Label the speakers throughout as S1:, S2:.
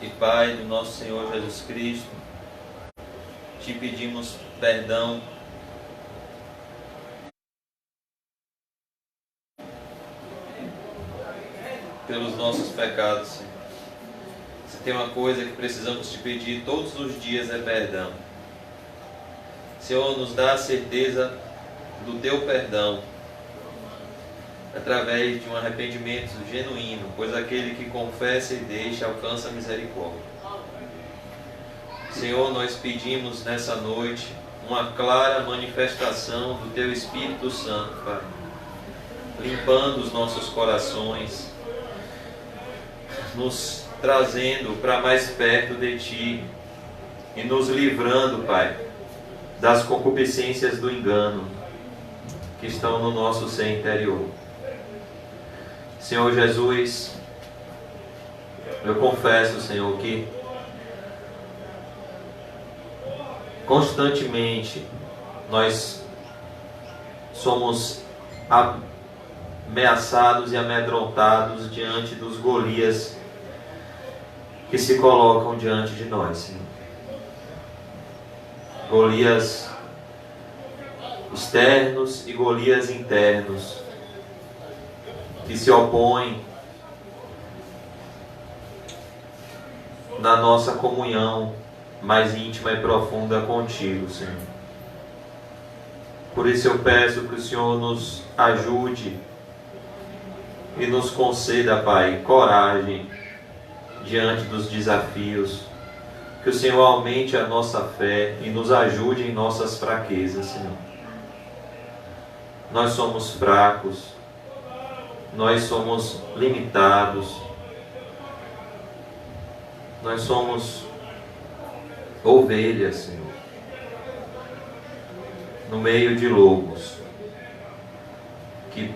S1: e Pai do nosso Senhor Jesus Cristo, te pedimos perdão pelos nossos pecados, Senhor. Se tem uma coisa que precisamos te pedir todos os dias é perdão. Senhor, nos dá a certeza do teu perdão através de um arrependimento genuíno, pois aquele que confessa e deixa alcança a misericórdia. Senhor, nós pedimos nessa noite uma clara manifestação do teu Espírito Santo, Pai, limpando os nossos corações, nos trazendo para mais perto de Ti e nos livrando, Pai, das concupiscências do engano que estão no nosso ser interior. Senhor Jesus, eu confesso, Senhor, que constantemente nós somos ameaçados e amedrontados diante dos Golias que se colocam diante de nós, Senhor. Golias externos e Golias internos que se opõem na nossa comunhão mais íntima e profunda contigo, Senhor. Por isso eu peço que o Senhor nos ajude e nos conceda, Pai, coragem diante dos desafios. Que o Senhor aumente a nossa fé e nos ajude em nossas fraquezas, Senhor. Nós somos fracos, nós somos limitados, nós somos ovelhas, Senhor, no meio de lobos que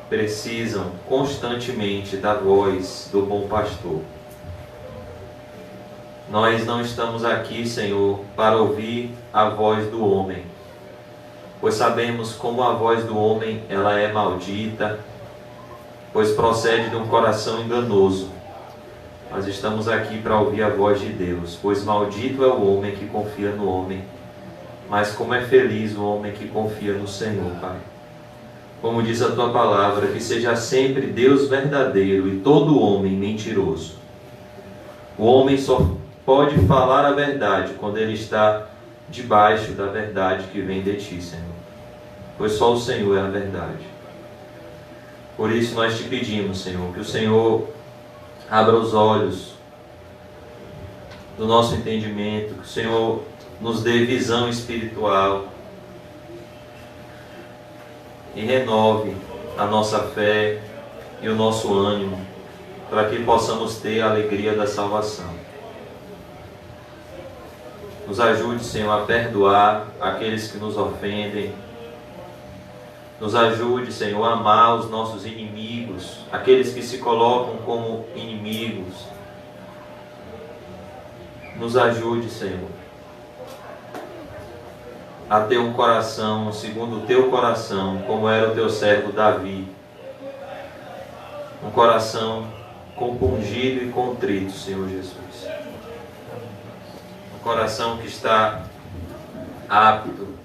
S1: precisam constantemente da voz do bom pastor. Nós não estamos aqui, Senhor, para ouvir a voz do homem, pois sabemos como a voz do homem ela é maldita, pois procede de um coração enganoso. Nós estamos aqui para ouvir a voz de Deus, pois maldito é o homem que confia no homem, mas como é feliz o homem que confia no Senhor, Pai. Como diz a Tua palavra, que seja sempre Deus verdadeiro e todo homem mentiroso. O homem só pode falar a verdade quando ele está debaixo da verdade que vem de Ti, Senhor, pois só o Senhor é a verdade. Por isso nós te pedimos, Senhor, que o Senhor abra os olhos do nosso entendimento, que o Senhor nos dê visão espiritual e renove a nossa fé e o nosso ânimo, para que possamos ter a alegria da salvação. Nos ajude, Senhor, a perdoar aqueles que nos ofendem. Nos ajude, Senhor, a amar os nossos inimigos, aqueles que se colocam como inimigos. Nos ajude, Senhor, a ter um coração segundo o Teu coração, como era o Teu servo Davi. Um coração compungido e contrito, Senhor Jesus. Um coração que está apto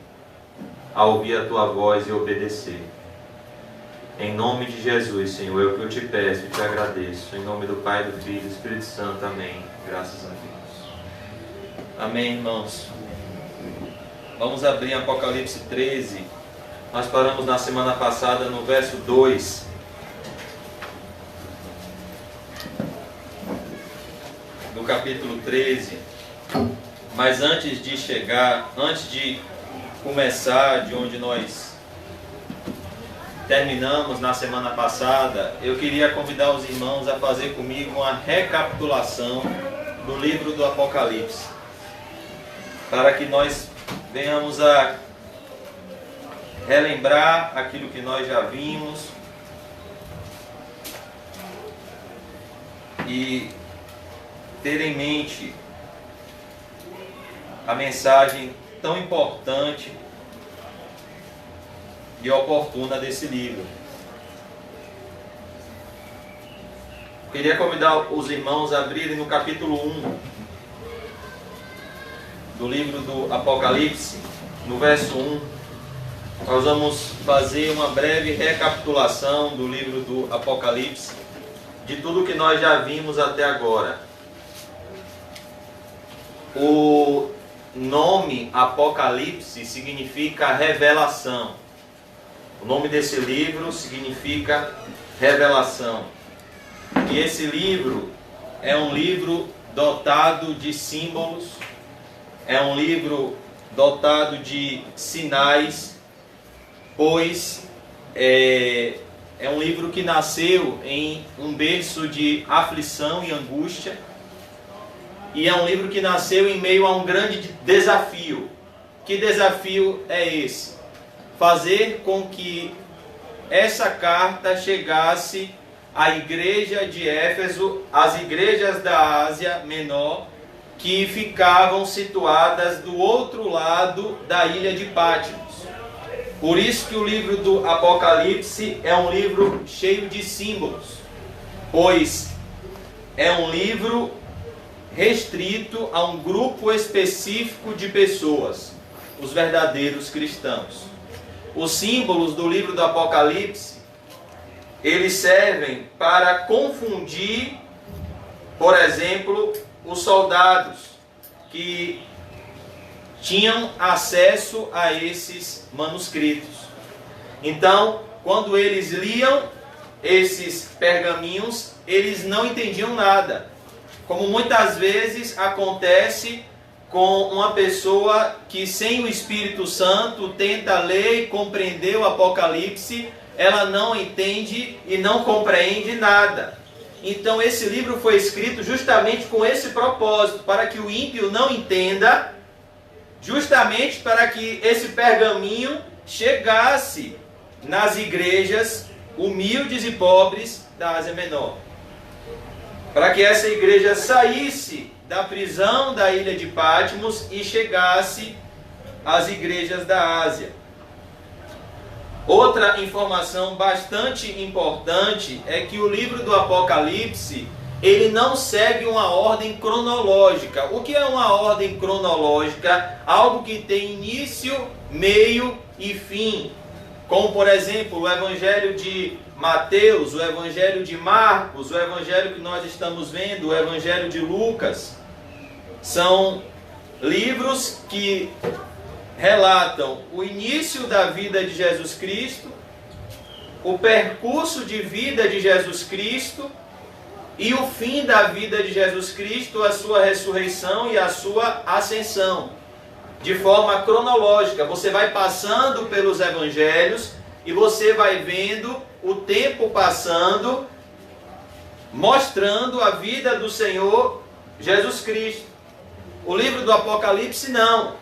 S1: a ouvir a Tua voz e obedecer. Em nome de Jesus, Senhor, é o que eu te peço e te agradeço. Em nome do Pai, do Filho e do Espírito Santo. Amém. Graças a Deus. Amém, irmãos. Vamos abrir em Apocalipse 13. Nós paramos na semana passada no verso 2. Do capítulo 13. Mas antes de começar de onde nós terminamos na semana passada, eu queria convidar os irmãos a fazer comigo uma recapitulação do livro do Apocalipse, para que nós venhamos a relembrar aquilo que nós já vimos e ter em mente a mensagem tão importante e oportuna desse livro. Queria convidar os irmãos a abrirem no capítulo 1 do livro do Apocalipse, no verso 1. Nós vamos fazer uma breve recapitulação do livro do Apocalipse, de tudo que nós já vimos até agora. O nome Apocalipse significa revelação. O nome desse livro significa revelação. E esse livro é um livro dotado de símbolos, é um livro dotado de sinais, pois é um livro que nasceu em um berço de aflição e angústia, e é um livro que nasceu em meio a um grande desafio. Que desafio é esse? Fazer com que essa carta chegasse à igreja de Éfeso, às igrejas da Ásia Menor, que ficavam situadas do outro lado da ilha de Patmos. Por isso que o livro do Apocalipse é um livro cheio de símbolos, pois é um livro restrito a um grupo específico de pessoas, os verdadeiros cristãos. Os símbolos do livro do Apocalipse, eles servem para confundir, por exemplo, os soldados que tinham acesso a esses manuscritos. Então, quando eles liam esses pergaminhos, eles não entendiam nada. Como muitas vezes acontece com uma pessoa que sem o Espírito Santo tenta ler e compreender o Apocalipse, ela não entende e não compreende nada. Então esse livro foi escrito justamente com esse propósito, para que o ímpio não entenda, justamente para que esse pergaminho chegasse nas igrejas humildes e pobres da Ásia Menor. Para que essa igreja saísse da prisão da ilha de Patmos e chegasse às igrejas da Ásia. Outra informação bastante importante é que o livro do Apocalipse, ele não segue uma ordem cronológica. O que é uma ordem cronológica? Algo que tem início, meio e fim. Como, por exemplo, o Evangelho de Mateus, o Evangelho de Marcos, o Evangelho que nós estamos vendo, o Evangelho de Lucas. São livros que relatam o início da vida de Jesus Cristo, o percurso de vida de Jesus Cristo e o fim da vida de Jesus Cristo, a sua ressurreição e a sua ascensão. De forma cronológica, você vai passando pelos evangelhos e você vai vendo o tempo passando, mostrando a vida do Senhor Jesus Cristo. O livro do Apocalipse não.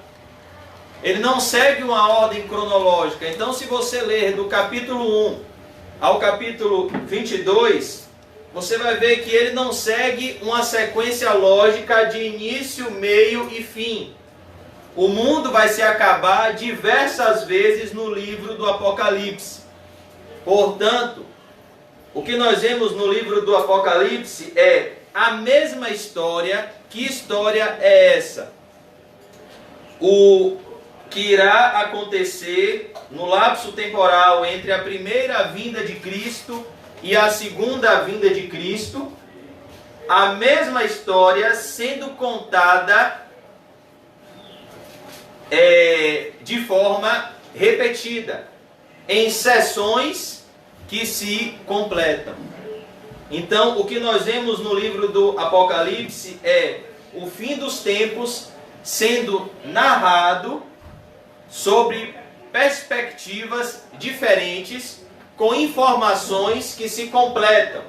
S1: Ele não segue uma ordem cronológica. Então, se você ler do capítulo 1 ao capítulo 22, você vai ver que ele não segue uma sequência lógica de início, meio e fim. O mundo vai se acabar diversas vezes no livro do Apocalipse. Portanto, o que nós vemos no livro do Apocalipse é a mesma história. Que história é essa? O que irá acontecer no lapso temporal entre a primeira vinda de Cristo e a segunda vinda de Cristo, a mesma história sendo contada de forma repetida, em sessões que se completam. Então, o que nós vemos no livro do Apocalipse é o fim dos tempos sendo narrado sobre perspectivas diferentes, com informações que se completam.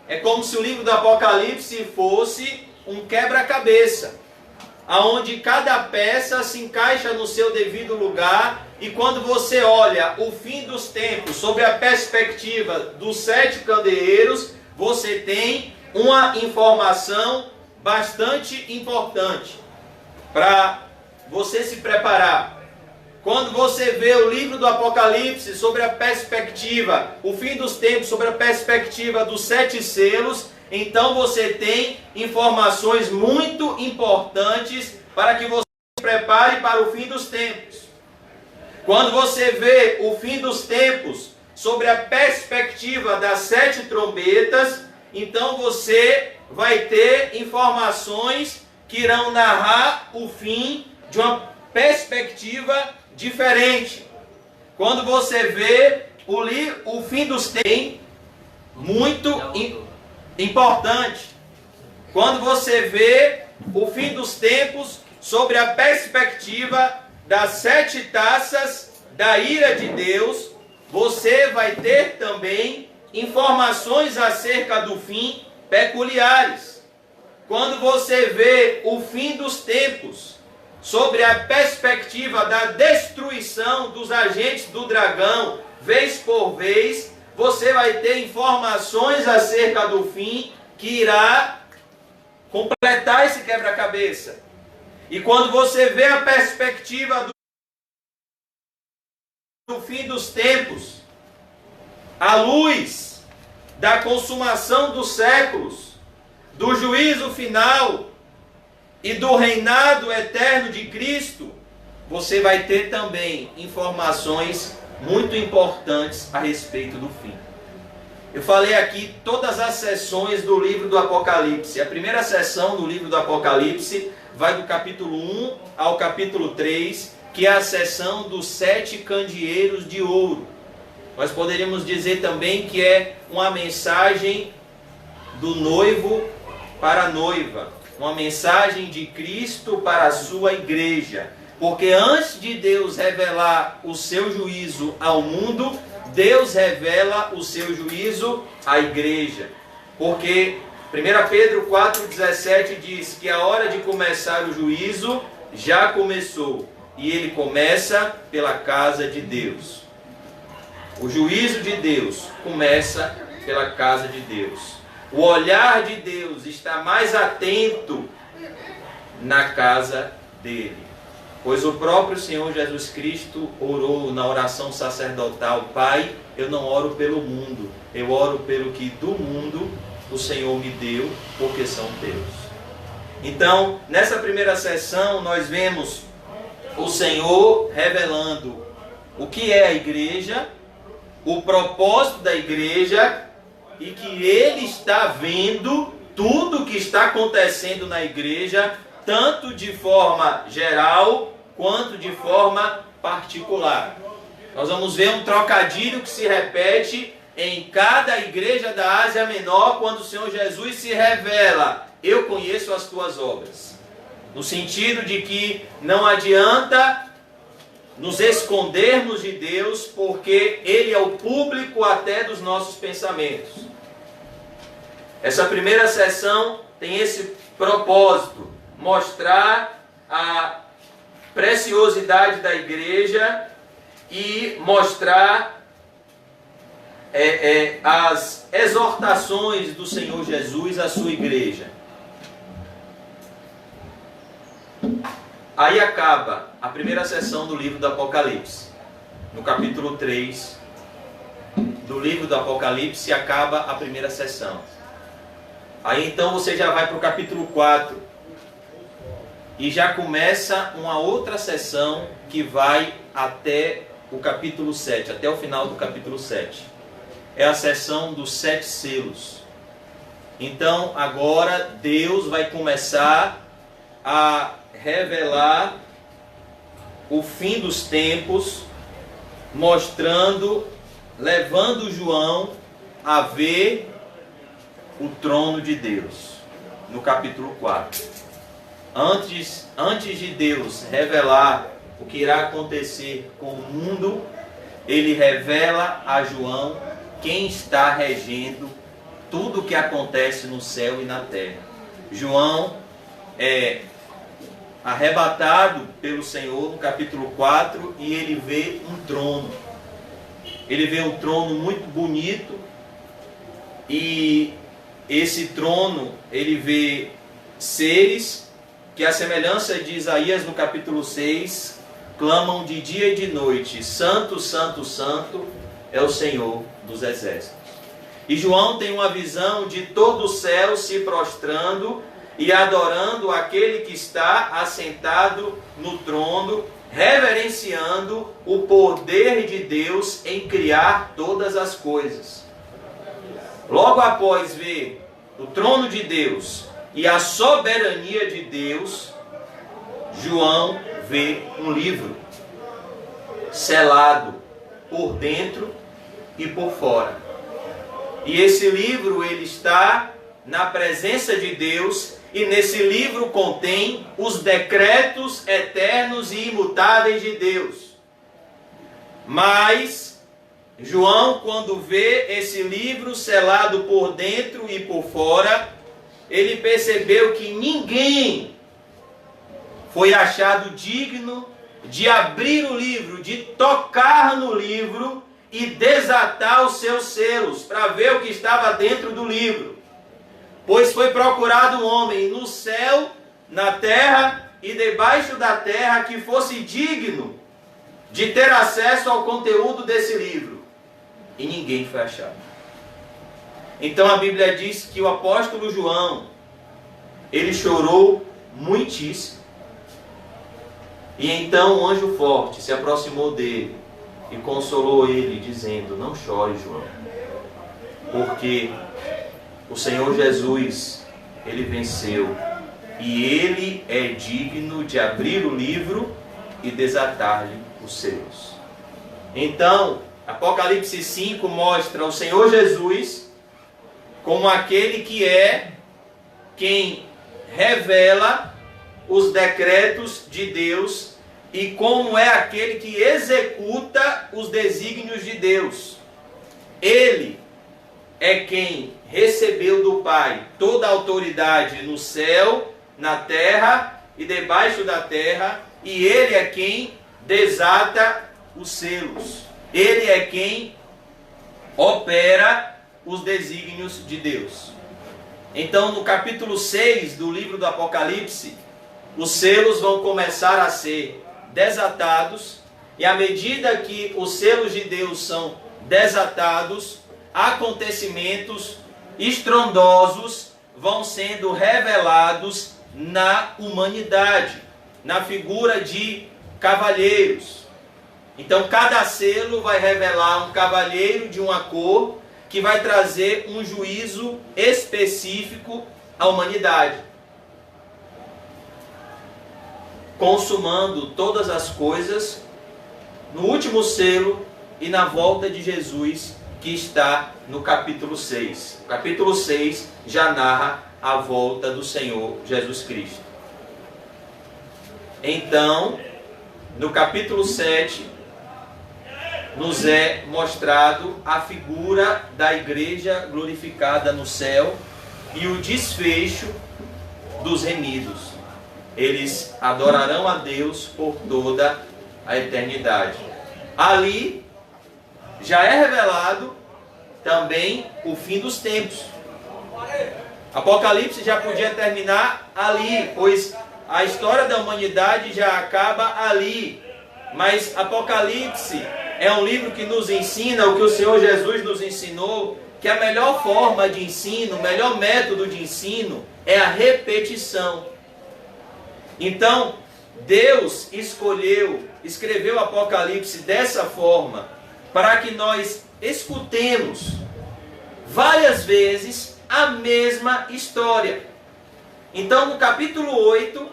S1: É como se o livro do Apocalipse fosse um quebra-cabeça, aonde cada peça se encaixa no seu devido lugar, e quando você olha o fim dos tempos sob a perspectiva dos 7 candeeiros, você tem uma informação bastante importante para você se preparar. Quando você vê o livro do Apocalipse sobre a perspectiva, o fim dos tempos, sobre a perspectiva dos 7 selos, então você tem informações muito importantes para que você se prepare para o fim dos tempos. Quando você vê o fim dos tempos sobre a perspectiva das 7 trombetas, então você vai ter informações que irão narrar o fim de uma perspectiva diferente. Quando você vê o fim dos tempos, muito importante. Quando você vê o fim dos tempos sobre a perspectiva das 7 taças da ira de Deus, você vai ter também informações acerca do fim peculiares. Quando você vê o fim dos tempos sobre a perspectiva da destruição dos agentes do dragão, vez por vez, você vai ter informações acerca do fim que irá completar esse quebra-cabeça. E quando você vê a perspectiva do fim dos tempos, à luz da consumação dos séculos, do juízo final e do reinado eterno de Cristo, você vai ter também informações muito importantes a respeito do fim. Eu falei aqui todas as sessões do livro do Apocalipse. A primeira sessão do livro do Apocalipse vai do capítulo 1 ao capítulo 3, que é a sessão dos 7 candeeiros de ouro. Nós poderíamos dizer também que é uma mensagem do noivo para a noiva, uma mensagem de Cristo para a sua igreja. Porque antes de Deus revelar o seu juízo ao mundo, Deus revela o seu juízo à igreja. Porque 1 Pedro 4,17 diz que a hora de começar o juízo já começou. E ele começa pela casa de Deus. O juízo de Deus começa pela casa de Deus. O olhar de Deus está mais atento na casa dele. Pois o próprio Senhor Jesus Cristo orou na oração sacerdotal: Pai, eu não oro pelo mundo, eu oro pelo que do mundo o Senhor me deu, porque são teus. Então, nessa primeira sessão, nós vemos o Senhor revelando o que é a igreja, o propósito da igreja, e que Ele está vendo tudo o que está acontecendo na igreja, tanto de forma geral, quanto de forma particular. Nós vamos ver um trocadilho que se repete em cada igreja da Ásia Menor, quando o Senhor Jesus se revela: eu conheço as tuas obras. No sentido de que não adianta nos escondermos de Deus, porque Ele é o público até dos nossos pensamentos. Essa primeira sessão tem esse propósito: mostrar a preciosidade da igreja e mostrar as exortações do Senhor Jesus à sua igreja. Aí acaba a primeira sessão do livro do Apocalipse. No capítulo 3 do livro do Apocalipse acaba a primeira sessão. Aí então você já vai para o capítulo 4. E já começa uma outra sessão que vai até o capítulo 7, até o final do capítulo 7. É a sessão dos 7 selos. Então agora Deus vai começar a revelar o fim dos tempos, mostrando, levando João a ver o trono de Deus, no capítulo 4. Antes de Deus revelar o que irá acontecer com o mundo, Ele revela a João quem está regendo tudo o que acontece no céu e na terra. João é arrebatado pelo Senhor no capítulo 4 e ele vê um trono. Ele vê um trono muito bonito, e esse trono ele vê seres que, à semelhança de Isaías no capítulo 6, clamam de dia e de noite: Santo, Santo, Santo é o Senhor dos exércitos. E João tem uma visão de todo o céu se prostrando e adorando aquele que está assentado no trono, reverenciando o poder de Deus em criar todas as coisas. Logo após ver o trono de Deus e a soberania de Deus, João vê um livro selado por dentro e por fora. E esse livro ele está na presença de Deus, e nesse livro contém os decretos eternos e imutáveis de Deus. Mas João, quando vê esse livro selado por dentro e por fora, ele percebeu que ninguém foi achado digno de abrir o livro, de tocar no livro e desatar os seus selos, para ver o que estava dentro do livro. Pois foi procurado um homem no céu, na terra e debaixo da terra que fosse digno de ter acesso ao conteúdo desse livro. E ninguém foi achado. Então a Bíblia diz que o apóstolo João, ele chorou muitíssimo. E então um anjo forte se aproximou dele e consolou ele, dizendo: não chore, João, porque o Senhor Jesus, ele venceu, e ele é digno de abrir o livro e desatar-lhe os selos. Então, Apocalipse 5 mostra o Senhor Jesus como aquele que é quem revela os decretos de Deus e como é aquele que executa os desígnios de Deus. Ele é quem recebeu do Pai toda a autoridade no céu, na terra e debaixo da terra, e ele é quem desata os selos. Ele é quem opera os desígnios de Deus. Então, no capítulo 6 do livro do Apocalipse, os selos vão começar a ser desatados, e à medida que os selos de Deus são desatados, acontecimentos estrondosos vão sendo revelados na humanidade, na figura de cavalheiros. Então cada selo vai revelar um cavaleiro de uma cor que vai trazer um juízo específico à humanidade, consumando todas as coisas no último selo e na volta de Jesus, que está no capítulo 6. O capítulo 6 já narra a volta do Senhor Jesus Cristo. Então, no capítulo 7, nos é mostrado a figura da igreja glorificada no céu e o desfecho dos remidos. Eles adorarão a Deus por toda a eternidade. Ali já é revelado também o fim dos tempos. Apocalipse já podia terminar ali, pois a história da humanidade já acaba ali. Mas Apocalipse é um livro que nos ensina o que o Senhor Jesus nos ensinou, que a melhor forma de ensino, o melhor método de ensino é a repetição. Então, Deus escreveu o Apocalipse dessa forma, para que nós escutemos várias vezes a mesma história. Então, no capítulo 8,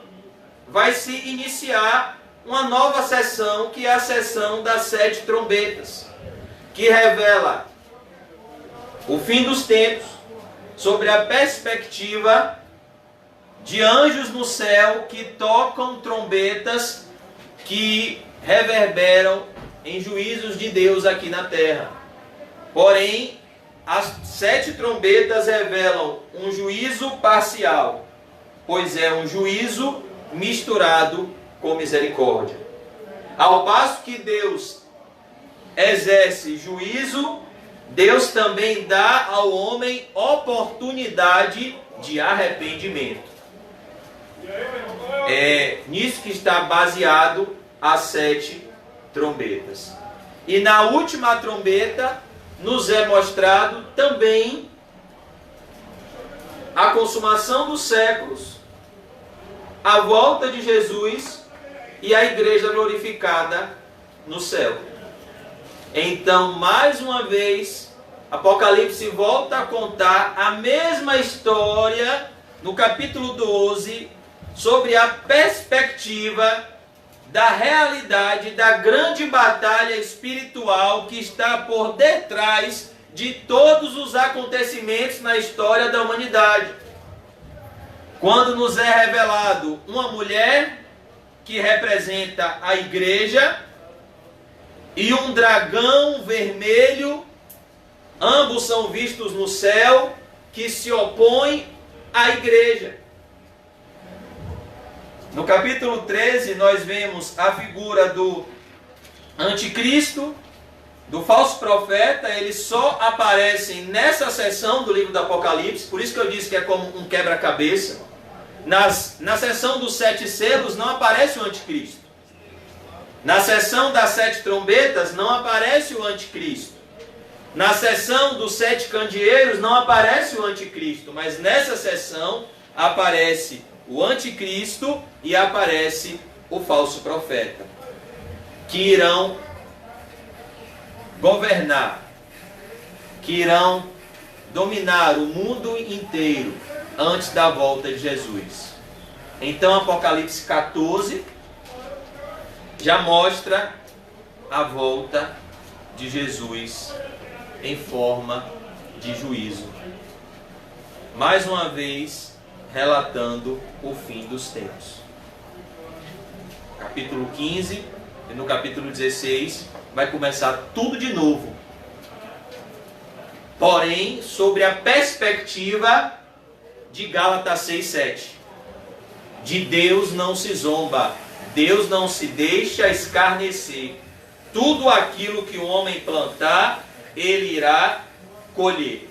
S1: vai se iniciar uma nova sessão, que é a sessão das 7 trombetas, que revela o fim dos tempos, sobre a perspectiva de anjos no céu que tocam trombetas que reverberam em juízos de Deus aqui na terra. Porém, as 7 trombetas revelam um juízo parcial, pois é um juízo misturado com misericórdia. Ao passo que Deus exerce juízo, Deus também dá ao homem oportunidade de arrependimento. É nisso que está baseado as 7 trombetas. E na última trombeta, nos é mostrado também a consumação dos séculos, a volta de Jesus e a igreja glorificada no céu. Então, mais uma vez, Apocalipse volta a contar a mesma história no capítulo 12, sobre a perspectiva da realidade da grande batalha espiritual que está por detrás de todos os acontecimentos na história da humanidade. Quando nos é revelado uma mulher que representa a igreja e um dragão vermelho, ambos são vistos no céu, que se opõem à igreja. No capítulo 13, nós vemos a figura do anticristo, do falso profeta. Eles só aparecem nessa seção do livro do Apocalipse, por isso que eu disse que é como um quebra-cabeça. Na seção dos 7 selos não aparece o anticristo. Na seção das 7 trombetas não aparece o anticristo. Na seção dos 7 candeeiros não aparece o anticristo, mas nessa seção aparece o anticristo e aparece o falso profeta, que irão governar, que irão dominar o mundo inteiro antes da volta de Jesus. Então Apocalipse 14 já mostra a volta de Jesus em forma de juízo. Mais uma vez, relatando o fim dos tempos. Capítulo 15 e no capítulo 16 vai começar tudo de novo. Porém, sobre a perspectiva de Gálatas 6:7. De Deus não se zomba, Deus não se deixa escarnecer. Tudo aquilo que o homem plantar, ele irá colher.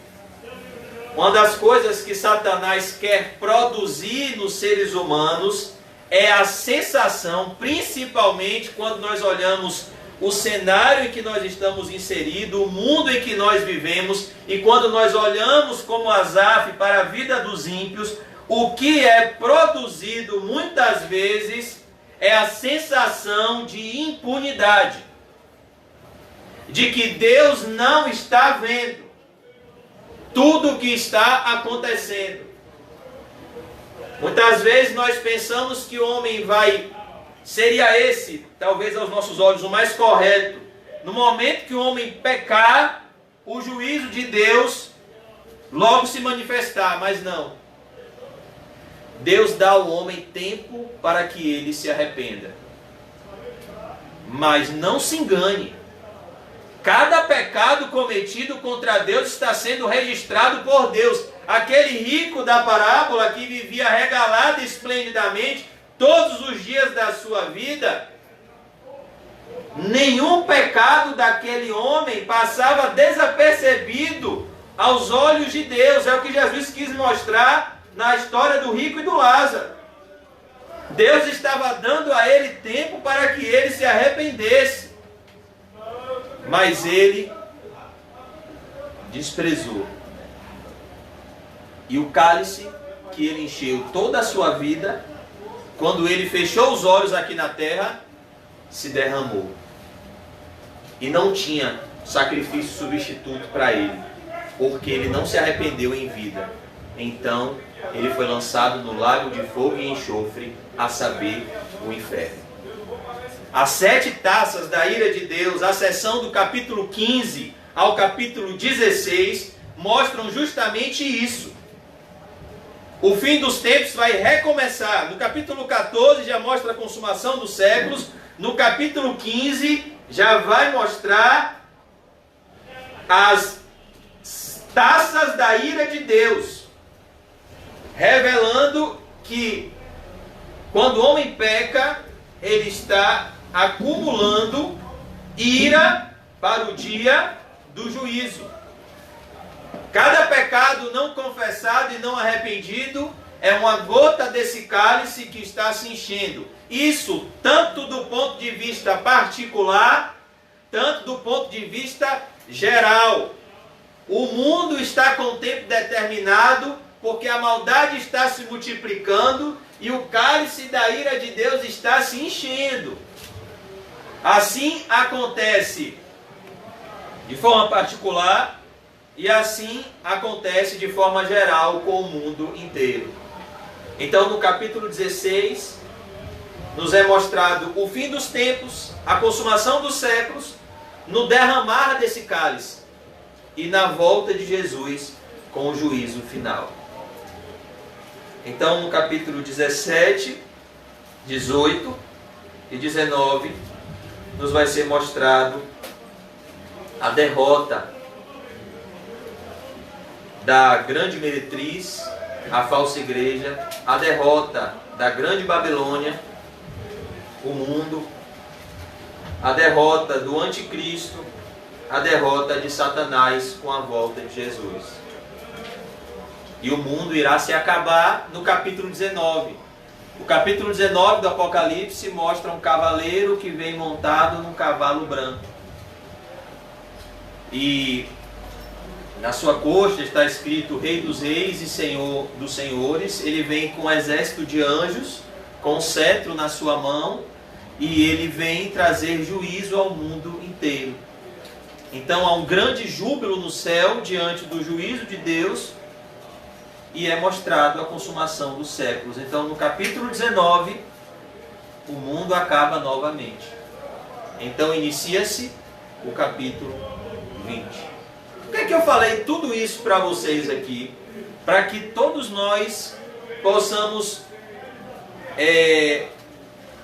S1: Uma das coisas que Satanás quer produzir nos seres humanos é a sensação, principalmente quando nós olhamos o cenário em que nós estamos inseridos, o mundo em que nós vivemos, e quando nós olhamos como Asaf para a vida dos ímpios, o que é produzido muitas vezes é a sensação de impunidade, de que Deus não está vendo tudo o que está acontecendo. Muitas vezes nós pensamos que o homem seria esse, talvez aos nossos olhos, o mais correto. No momento que o homem pecar, o juízo de Deus logo se manifestar, mas não. Deus dá ao homem tempo para que ele se arrependa. Mas não se engane. Cada pecado cometido contra Deus está sendo registrado por Deus. Aquele rico da parábola que vivia regalado esplendidamente todos os dias da sua vida, nenhum pecado daquele homem passava desapercebido aos olhos de Deus. É o que Jesus quis mostrar na história do rico e do Lázaro. Deus estava dando a ele tempo para que ele se arrependesse. Mas ele desprezou. E o cálice que ele encheu toda a sua vida, quando ele fechou os olhos aqui na terra, se derramou. E não tinha sacrifício substituto para ele, porque ele não se arrependeu em vida. Então, ele foi lançado no lago de fogo e enxofre, a saber, o inferno. As 7 taças da ira de Deus, a seção do capítulo 15 ao capítulo 16, mostram justamente isso. O fim dos tempos vai recomeçar. No capítulo 14 já mostra a consumação dos séculos. No capítulo 15 já vai mostrar as taças da ira de Deus, revelando que quando o homem peca, ele está acumulando ira para o dia do juízo. Cada pecado não confessado e não arrependido é uma gota desse cálice que está se enchendo. Isso tanto do ponto de vista particular, tanto do ponto de vista geral. O mundo está com o tempo determinado, porque a maldade está se multiplicando e o cálice da ira de Deus está se enchendo. Assim acontece de forma particular e assim acontece de forma geral com o mundo inteiro. Então, no capítulo 16, nos é mostrado o fim dos tempos, a consumação dos séculos, no derramar desse cálice e na volta de Jesus com o juízo final. Então, no capítulo 17, 18 e 19, nos vai ser mostrado a derrota da grande meretriz, a falsa igreja, a derrota da grande Babilônia, o mundo, a derrota do anticristo, a derrota de Satanás com a volta de Jesus. E o mundo irá se acabar no capítulo 19. O capítulo 19 do Apocalipse mostra um cavaleiro que vem montado num cavalo branco. E na sua costa está escrito Rei dos Reis e Senhor dos Senhores. Ele vem com um exército de anjos, com um cetro na sua mão, e ele vem trazer juízo ao mundo inteiro. Então há um grande júbilo no céu diante do juízo de Deus, e é mostrado a consumação dos séculos. Então, no capítulo 19, o mundo acaba novamente. Então, inicia-se o capítulo 20. Por que é que eu falei tudo isso para vocês aqui? Para que todos nós possamos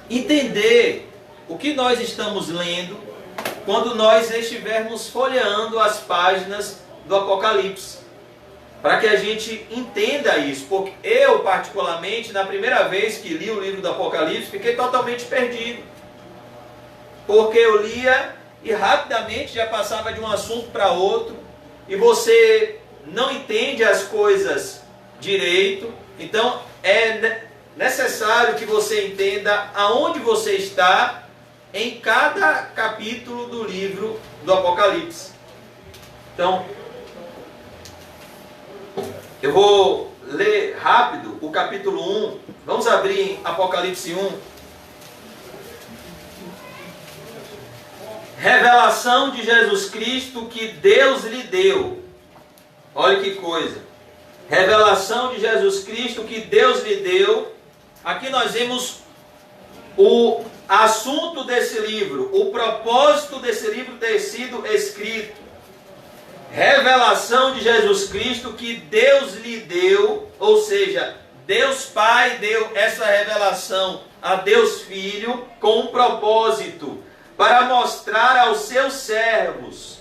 S1: entender o que nós estamos lendo quando nós estivermos folheando as páginas do Apocalipse. Para que a gente entenda isso, porque eu particularmente, na primeira vez que li o livro do Apocalipse, fiquei totalmente perdido. Porque eu lia e rapidamente já passava de um assunto para outro, e você não entende as coisas direito. Então é necessário que você entenda aonde você está em cada capítulo do livro do Apocalipse. Então, eu vou ler rápido o capítulo 1. Vamos abrir em Apocalipse 1. Revelação de Jesus Cristo que Deus lhe deu. Olha que coisa. Revelação de Jesus Cristo que Deus lhe deu. Aqui nós vemos o assunto desse livro, o propósito desse livro ter sido escrito. Revelação de Jesus Cristo que Deus lhe deu, ou seja, Deus Pai deu essa revelação a Deus Filho com um propósito, para mostrar aos seus servos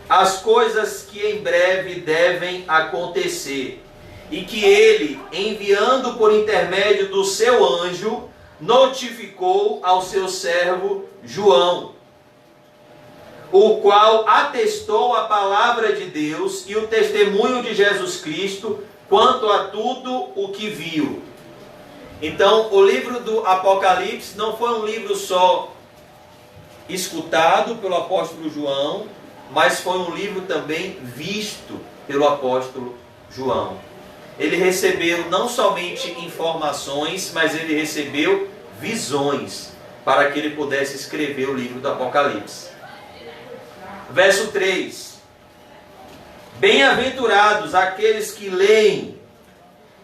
S1: as coisas que em breve devem acontecer, e que ele, enviando por intermédio do seu anjo, notificou ao seu servo João, o qual atestou a palavra de Deus e o testemunho de Jesus Cristo quanto a tudo o que viu. Então, o livro do Apocalipse não foi um livro só escutado pelo apóstolo João, mas foi um livro também visto pelo apóstolo João. Ele recebeu não somente informações, mas ele recebeu visões para que ele pudesse escrever o livro do Apocalipse. Verso 3. Bem-aventurados aqueles que leem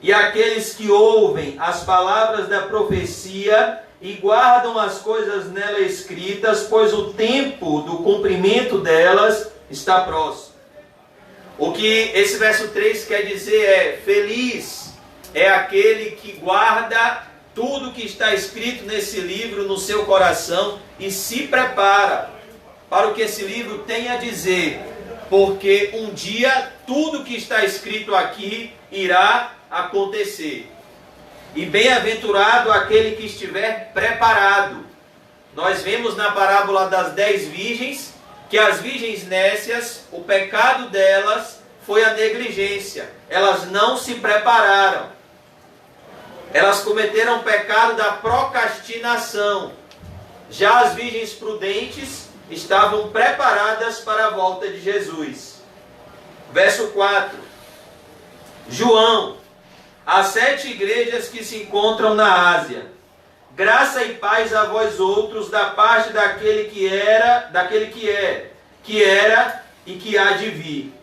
S1: e aqueles que ouvem as palavras da profecia e guardam as coisas nela escritas, pois o tempo do cumprimento delas está próximo. O que esse verso 3 quer dizer é: feliz é aquele que guarda tudo que está escrito nesse livro no seu coração e se prepara para o que esse livro tem a dizer, porque um dia tudo que está escrito aqui irá acontecer. E bem-aventurado aquele que estiver preparado. Nós vemos na parábola das 10 virgens, que as virgens nécias, o pecado delas foi a negligência. Elas não se prepararam. Elas cometeram o pecado da procrastinação. Já as virgens prudentes estavam preparadas para a volta de Jesus. Verso 4. João, às 7 igrejas que se encontram na Ásia, graça e paz a vós outros da parte daquele que era e que há de vir.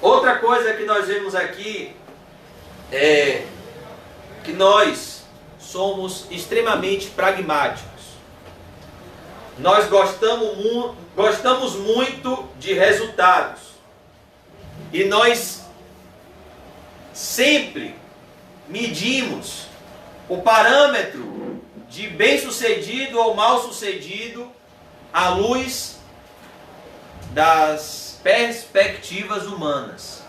S1: Outra coisa que nós vemos aqui é que nós somos extremamente pragmáticos. Nós gostamos muito de resultados. E nós sempre medimos o parâmetro de bem-sucedido ou mal-sucedido à luz das perspectivas humanas.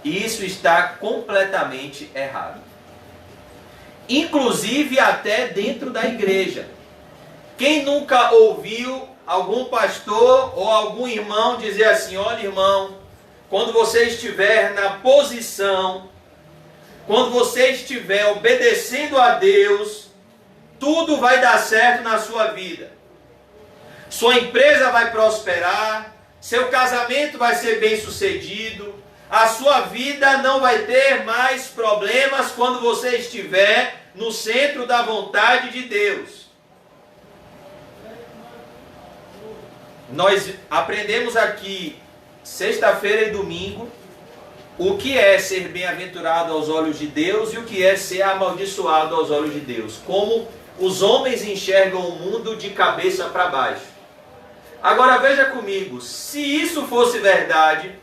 S1: E isso está completamente errado. Inclusive até dentro da igreja. Quem nunca ouviu algum pastor ou algum irmão dizer assim: olha, irmão, quando você estiver na posição, quando você estiver obedecendo a Deus, tudo vai dar certo na sua vida. Sua empresa vai prosperar, seu casamento vai ser bem sucedido, a sua vida não vai ter mais problemas quando você estiver no centro da vontade de Deus. Nós aprendemos aqui, sexta-feira e domingo, o que é ser bem-aventurado aos olhos de Deus e o que é ser amaldiçoado aos olhos de Deus. Como os homens enxergam o mundo de cabeça para baixo. Agora veja comigo, se isso fosse verdade,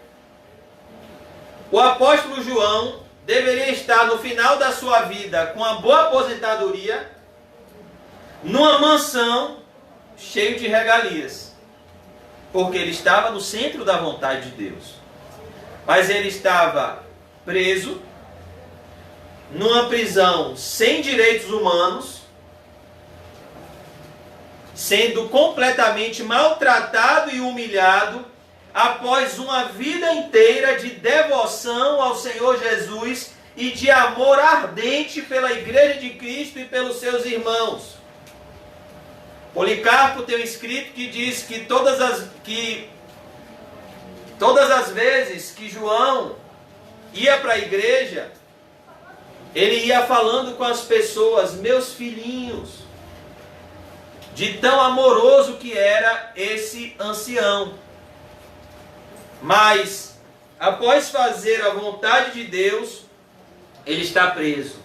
S1: o apóstolo João deveria estar no final da sua vida com uma boa aposentadoria, numa mansão cheia de regalias. Porque ele estava no centro da vontade de Deus. Mas ele estava preso, numa prisão sem direitos humanos, sendo completamente maltratado e humilhado, após uma vida inteira de devoção ao Senhor Jesus e de amor ardente pela Igreja de Cristo e pelos seus irmãos. Policarpo tem um escrito que diz que todas as vezes que João ia para a igreja, ele ia falando com as pessoas: meus filhinhos, de tão amoroso que era esse ancião. Mas, após fazer a vontade de Deus, ele está preso.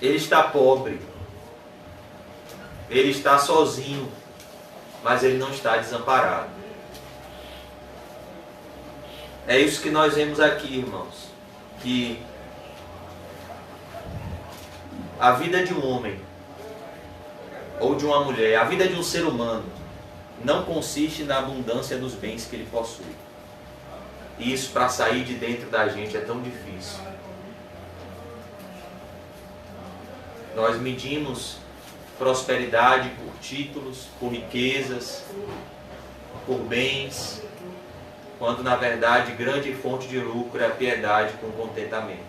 S1: Ele está pobre. Ele está sozinho. Mas ele não está desamparado. É isso que nós vemos aqui, irmãos. Que a vida de um homem ou de uma mulher, a vida de um ser humano, não consiste na abundância dos bens que ele possui. E isso, para sair de dentro da gente, é tão difícil. Nós medimos prosperidade por títulos, por riquezas, por bens, quando na verdade grande fonte de lucro é a piedade com contentamento.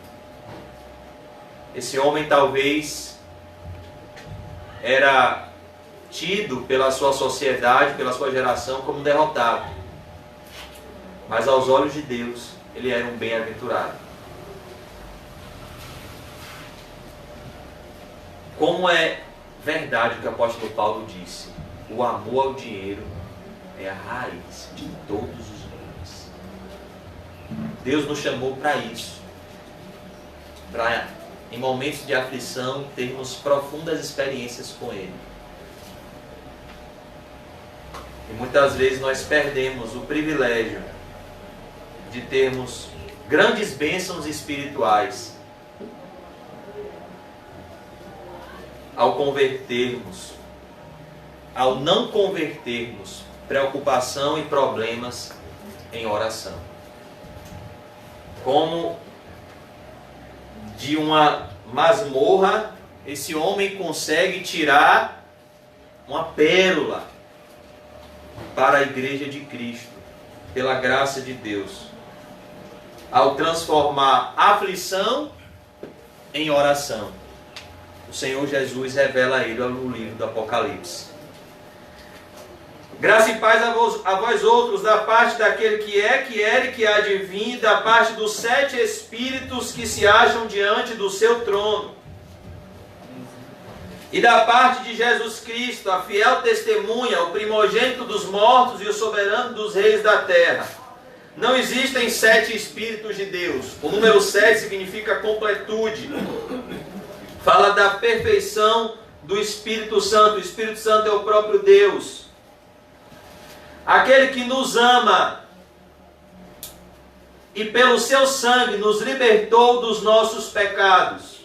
S1: Esse homem talvez era tido pela sua sociedade, pela sua geração, como derrotado. Mas aos olhos de Deus, ele era um bem-aventurado. Como é verdade o que o apóstolo Paulo disse: o amor ao dinheiro é a raiz de todos os males. Deus nos chamou para isso, para, em momentos de aflição, termos profundas experiências com Ele. E muitas vezes nós perdemos o privilégio de termos grandes bênçãos espirituais ao não convertermos preocupação e problemas em oração. Como de uma masmorra, esse homem consegue tirar uma pérola para a igreja de Cristo, pela graça de Deus, ao transformar aflição em oração. o Senhor Jesus revela a ele no livro do Apocalipse. Graça e paz a vós outros, da parte daquele que é, que era e que há de vir, da parte dos 7 Espíritos que se acham diante do seu trono, e da parte de Jesus Cristo, a fiel testemunha, o primogênito dos mortos e o soberano dos reis da terra. Não existem 7 Espíritos de Deus. O número 7 significa completude. Fala da perfeição do Espírito Santo. O Espírito Santo é o próprio Deus. Aquele que nos ama e pelo seu sangue nos libertou dos nossos pecados.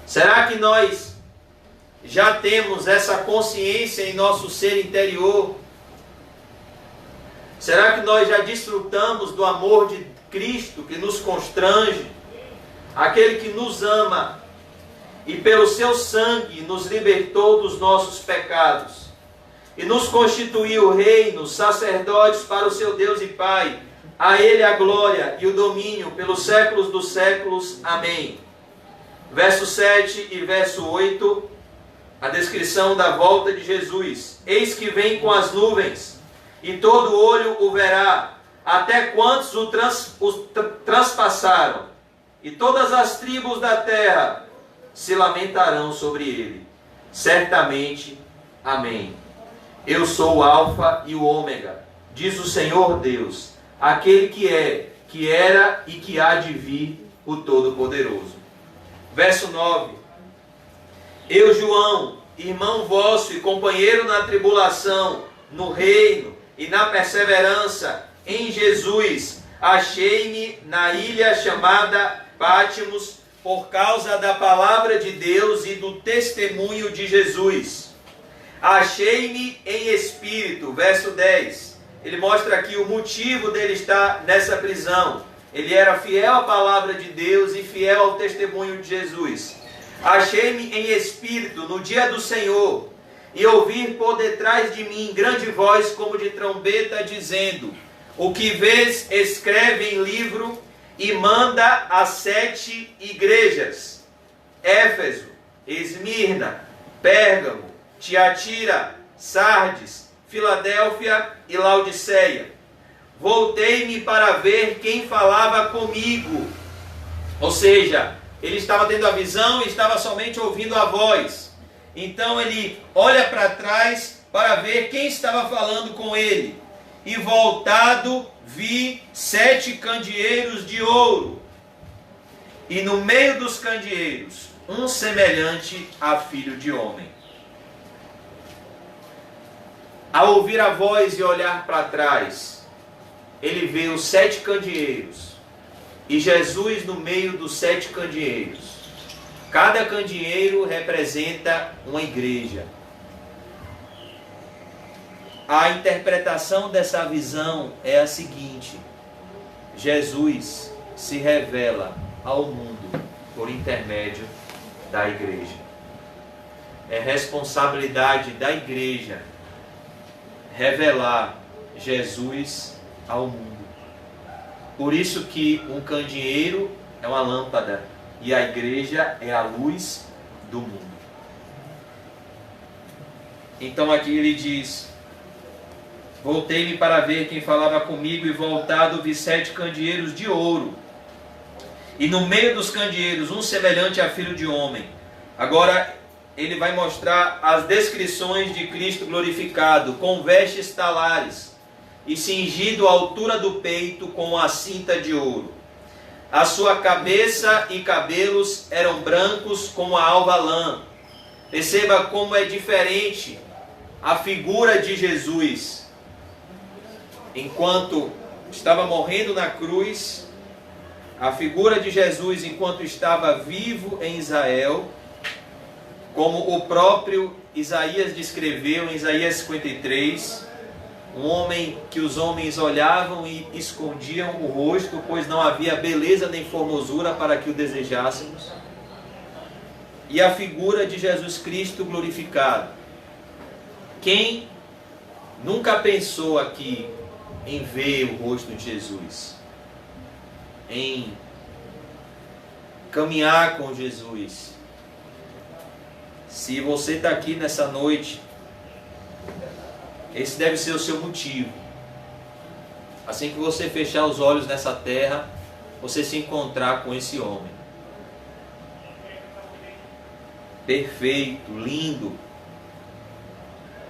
S1: Será que nós já temos essa consciência em nosso ser interior? Será que nós já desfrutamos do amor de Cristo que nos constrange? Aquele que nos ama e pelo seu sangue nos libertou dos nossos pecados e nos constituiu reino, sacerdotes para o seu Deus e Pai. A Ele a glória e o domínio pelos séculos dos séculos. Amém. Verso 7 e verso 8, a descrição da volta de Jesus. Eis que vem com as nuvens, e todo olho o verá, até quantos o transpassaram, e todas as tribos da terra se lamentarão sobre ele. Certamente. Amém. Eu sou o Alfa e o Ômega, diz o Senhor Deus, aquele que é, que era e que há de vir, o Todo-Poderoso. Verso 9. Eu, João, irmão vosso e companheiro na tribulação, no reino e na perseverança em Jesus, achei-me na ilha chamada Pátimos, por causa da palavra de Deus e do testemunho de Jesus. Achei-me em espírito, verso 10. Ele mostra aqui o motivo dele estar nessa prisão. Ele era fiel à palavra de Deus e fiel ao testemunho de Jesus. Achei-me em espírito no dia do Senhor, e ouvir por detrás de mim grande voz como de trombeta, dizendo: o que vês, escreve em livro e manda às 7 igrejas: Éfeso, Esmirna, Pérgamo, Tiatira, Sardes, Filadélfia e Laodiceia. Voltei-me para ver quem falava comigo. Ou seja, ele estava tendo a visão e estava somente ouvindo a voz. Então ele olha para trás para ver quem estava falando com ele. E voltado, vi 7 candeeiros de ouro. E no meio dos candeeiros, um semelhante a filho de homem. Ao ouvir a voz e olhar para trás, ele vê os 7 candeeiros e Jesus no meio dos 7 candeeiros. Cada candeeiro representa uma igreja. A interpretação dessa visão é a seguinte: Jesus se revela ao mundo por intermédio da igreja. É responsabilidade da igreja revelar Jesus ao mundo. Por isso que um candeeiro é uma lâmpada e a igreja é a luz do mundo. Então aqui ele diz: voltei-me para ver quem falava comigo, e voltado vi 7 candeeiros de ouro, e no meio dos candeeiros um semelhante a filho de homem. Agora ele vai mostrar as descrições de Cristo glorificado, com vestes talares, e cingido à altura do peito com a cinta de ouro. A sua cabeça e cabelos eram brancos como a alva lã. Perceba como é diferente a figura de Jesus. Enquanto estava morrendo na cruz, a figura de Jesus enquanto estava vivo em Israel, como o próprio Isaías descreveu em Isaías 53, um homem que os homens olhavam e escondiam o rosto, pois não havia beleza nem formosura para que o desejássemos. E a figura de Jesus Cristo glorificado. Quem nunca pensou aqui em ver o rosto de Jesus, em caminhar com Jesus,
S2: Se você está aqui nessa noite, esse deve ser o seu motivo. Assim que você fechar os olhos nessa terra, você se encontrar com esse homem. Perfeito, lindo.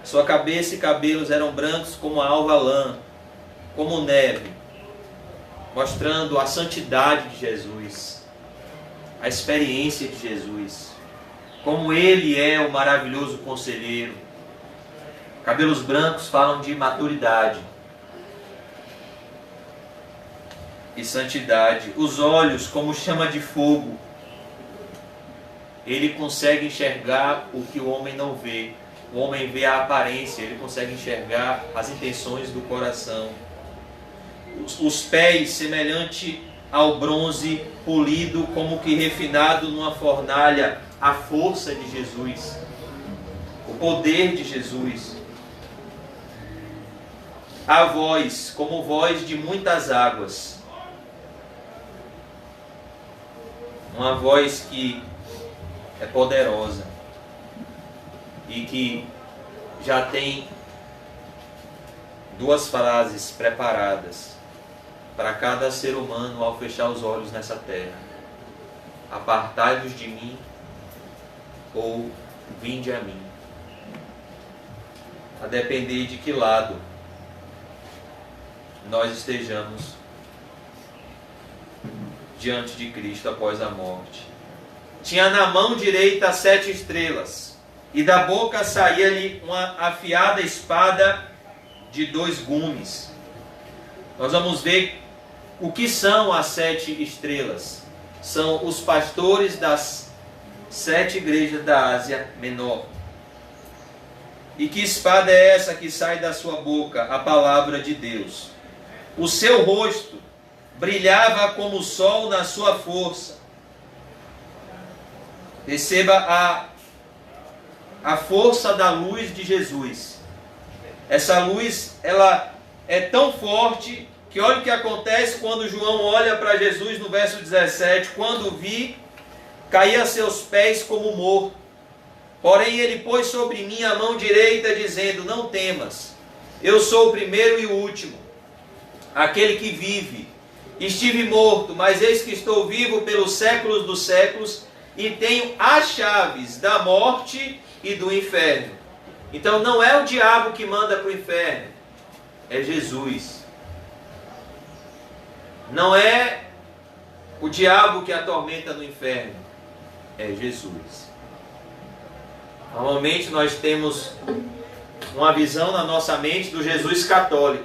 S2: Sua cabeça e cabelos eram brancos como a alva lã, como neve, mostrando a santidade de Jesus, a experiência de Jesus, como Ele é o maravilhoso conselheiro. Cabelos brancos falam de maturidade e santidade. Os olhos como chama de fogo. Ele consegue enxergar o que o homem não vê. O homem vê a aparência, ele consegue enxergar as intenções do coração. Os pés semelhante ao bronze polido, como que refinado numa fornalha. A força de Jesus, o poder de Jesus. A voz, como voz de muitas águas. Uma voz que é poderosa e que já tem duas frases preparadas para cada ser humano ao fechar os olhos nessa terra: apartai-vos de mim, ou vinde a mim. A depender de que lado nós estejamos diante de Cristo após a morte. Tinha na mão direita 7 estrelas, e da boca saía-lhe uma afiada espada de 2 gumes. Nós vamos ver o que são as 7 estrelas. São os pastores das 7 igrejas da Ásia Menor. E que espada é essa que sai da sua boca? A palavra de Deus. O seu rosto brilhava como o sol na sua força. Perceba a força da luz de Jesus. Essa luz, ela é tão forte que olha o que acontece quando João olha para Jesus no verso 17. Quando vi, caí a seus pés como morto. Porém ele pôs sobre mim a mão direita, dizendo: não temas, eu sou o primeiro e o último, aquele que vive. Estive morto, mas eis que estou vivo pelos séculos dos séculos, e tenho as chaves da morte e do inferno. Então não é o diabo que manda para o inferno, é Jesus. Não é o diabo que atormenta no inferno, é Jesus. Normalmente nós temos uma visão na nossa mente do Jesus católico,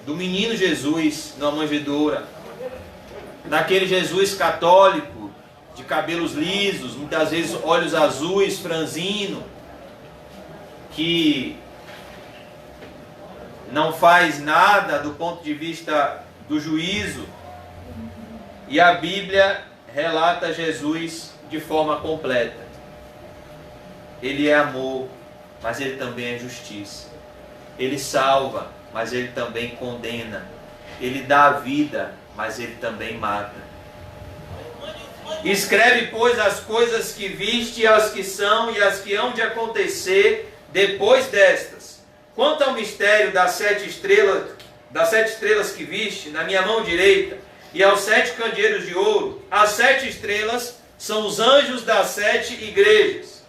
S2: do menino Jesus na manjedoura, daquele Jesus católico de cabelos lisos, muitas vezes olhos azuis, franzino, que não faz nada do ponto de vista do juízo. E a Bíblia relata Jesus de forma completa. Ele é amor, mas ele também é justiça. Ele salva, mas ele também condena. Ele dá a vida, mas ele também mata. Escreve, pois, as coisas que viste, as que são e as que hão de acontecer depois destas. Quanto ao mistério das 7 estrelas que viste na minha mão direita, e aos 7 candeeiros de ouro, as 7 estrelas são os anjos das 7 igrejas.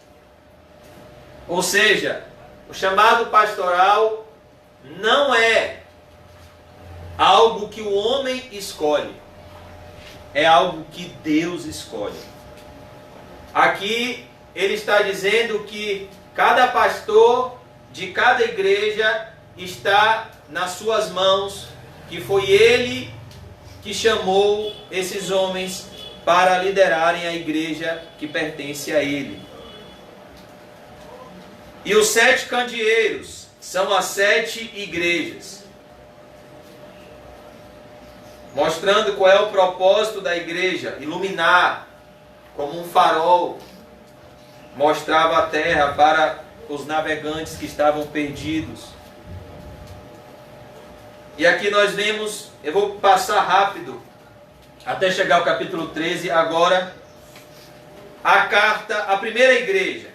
S2: Ou seja, o chamado pastoral não é algo que o homem escolhe, é algo que Deus escolhe. Aqui ele está dizendo que cada pastor de cada igreja está nas suas mãos, que foi ele que chamou esses homens para liderarem a igreja que pertence a ele. E os 7 candeeiros são as 7 igrejas, mostrando qual é o propósito da igreja: iluminar, como um farol, mostrava a terra para os navegantes que estavam perdidos. E aqui nós vemos, eu vou passar rápido até chegar ao capítulo 13 agora, a carta à primeira igreja.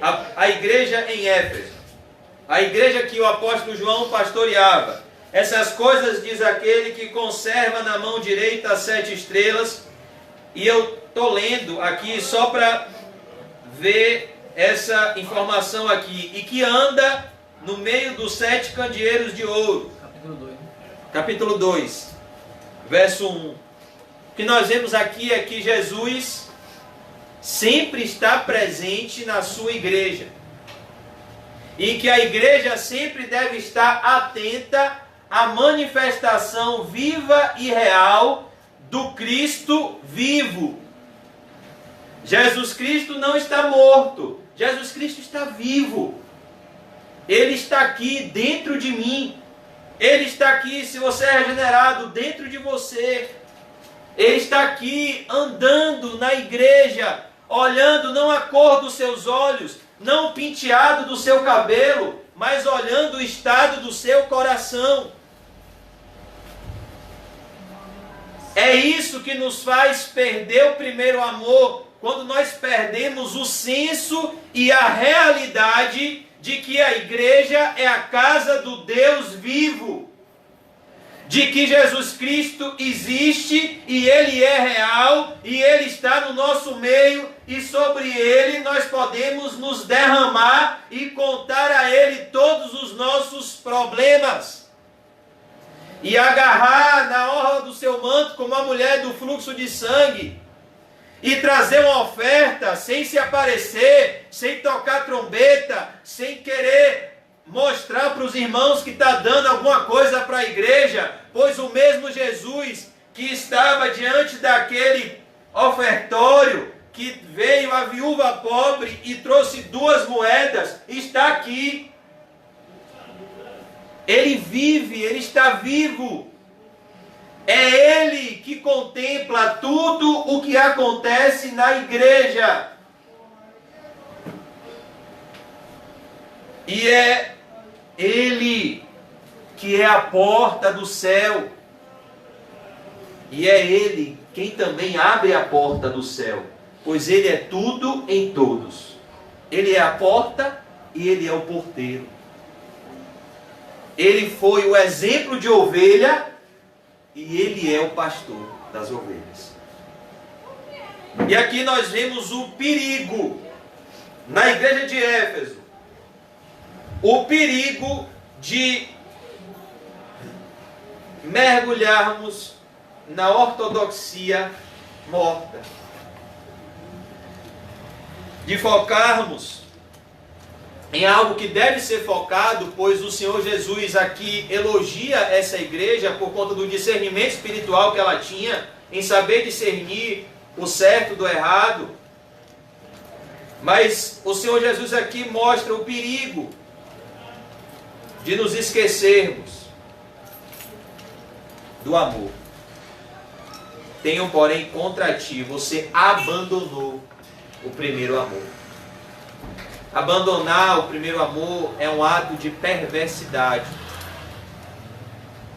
S2: a igreja em Éfeso, a igreja que o apóstolo João pastoreava. Essas coisas diz aquele que conserva na mão direita as 7 estrelas. E eu estou lendo aqui só para ver essa informação aqui. E que anda no meio dos 7 candeeiros de ouro. Capítulo 2, verso 1. O que nós vemos aqui é que Jesus sempre está presente na sua igreja. E que a igreja sempre deve estar atenta à manifestação viva e real do Cristo vivo. Jesus Cristo não está morto. Jesus Cristo está vivo. Ele está aqui dentro de mim. Ele está aqui, se você é regenerado, dentro de você. Ele está aqui andando na igreja, olhando não a cor dos seus olhos, não o penteado do seu cabelo, mas olhando o estado do seu coração. É isso que nos faz perder o primeiro amor, quando nós perdemos o senso e a realidade de que a igreja é a casa do Deus vivo, de que Jesus Cristo existe e Ele é real e Ele está no nosso meio e sobre Ele nós podemos nos derramar e contar a Ele todos os nossos problemas. E agarrar na orla do seu manto como a mulher do fluxo de sangue e trazer uma oferta sem se aparecer, sem tocar trombeta, sem querer mostrar para os irmãos que está dando alguma coisa para a igreja, pois o mesmo Jesus que estava diante daquele ofertório, que veio a viúva pobre e trouxe 2 moedas, está aqui. Ele vive, Ele está vivo. É Ele que contempla tudo o que acontece na igreja. E é Ele que é a porta do céu. E é Ele quem também abre a porta do céu. Pois Ele é tudo em todos. Ele é a porta e Ele é o porteiro. Ele foi o exemplo de ovelha e Ele é o pastor das ovelhas. E aqui nós vemos o perigo na igreja de Éfeso. O perigo de mergulharmos na ortodoxia morta. De focarmos em algo que deve ser focado, pois o Senhor Jesus aqui elogia essa igreja por conta do discernimento espiritual que ela tinha, em saber discernir o certo do errado. Mas o Senhor Jesus aqui mostra o perigo de nos esquecermos do amor. Tenho, porém, contra ti, você abandonou o primeiro amor. Abandonar o primeiro amor é um ato de perversidade.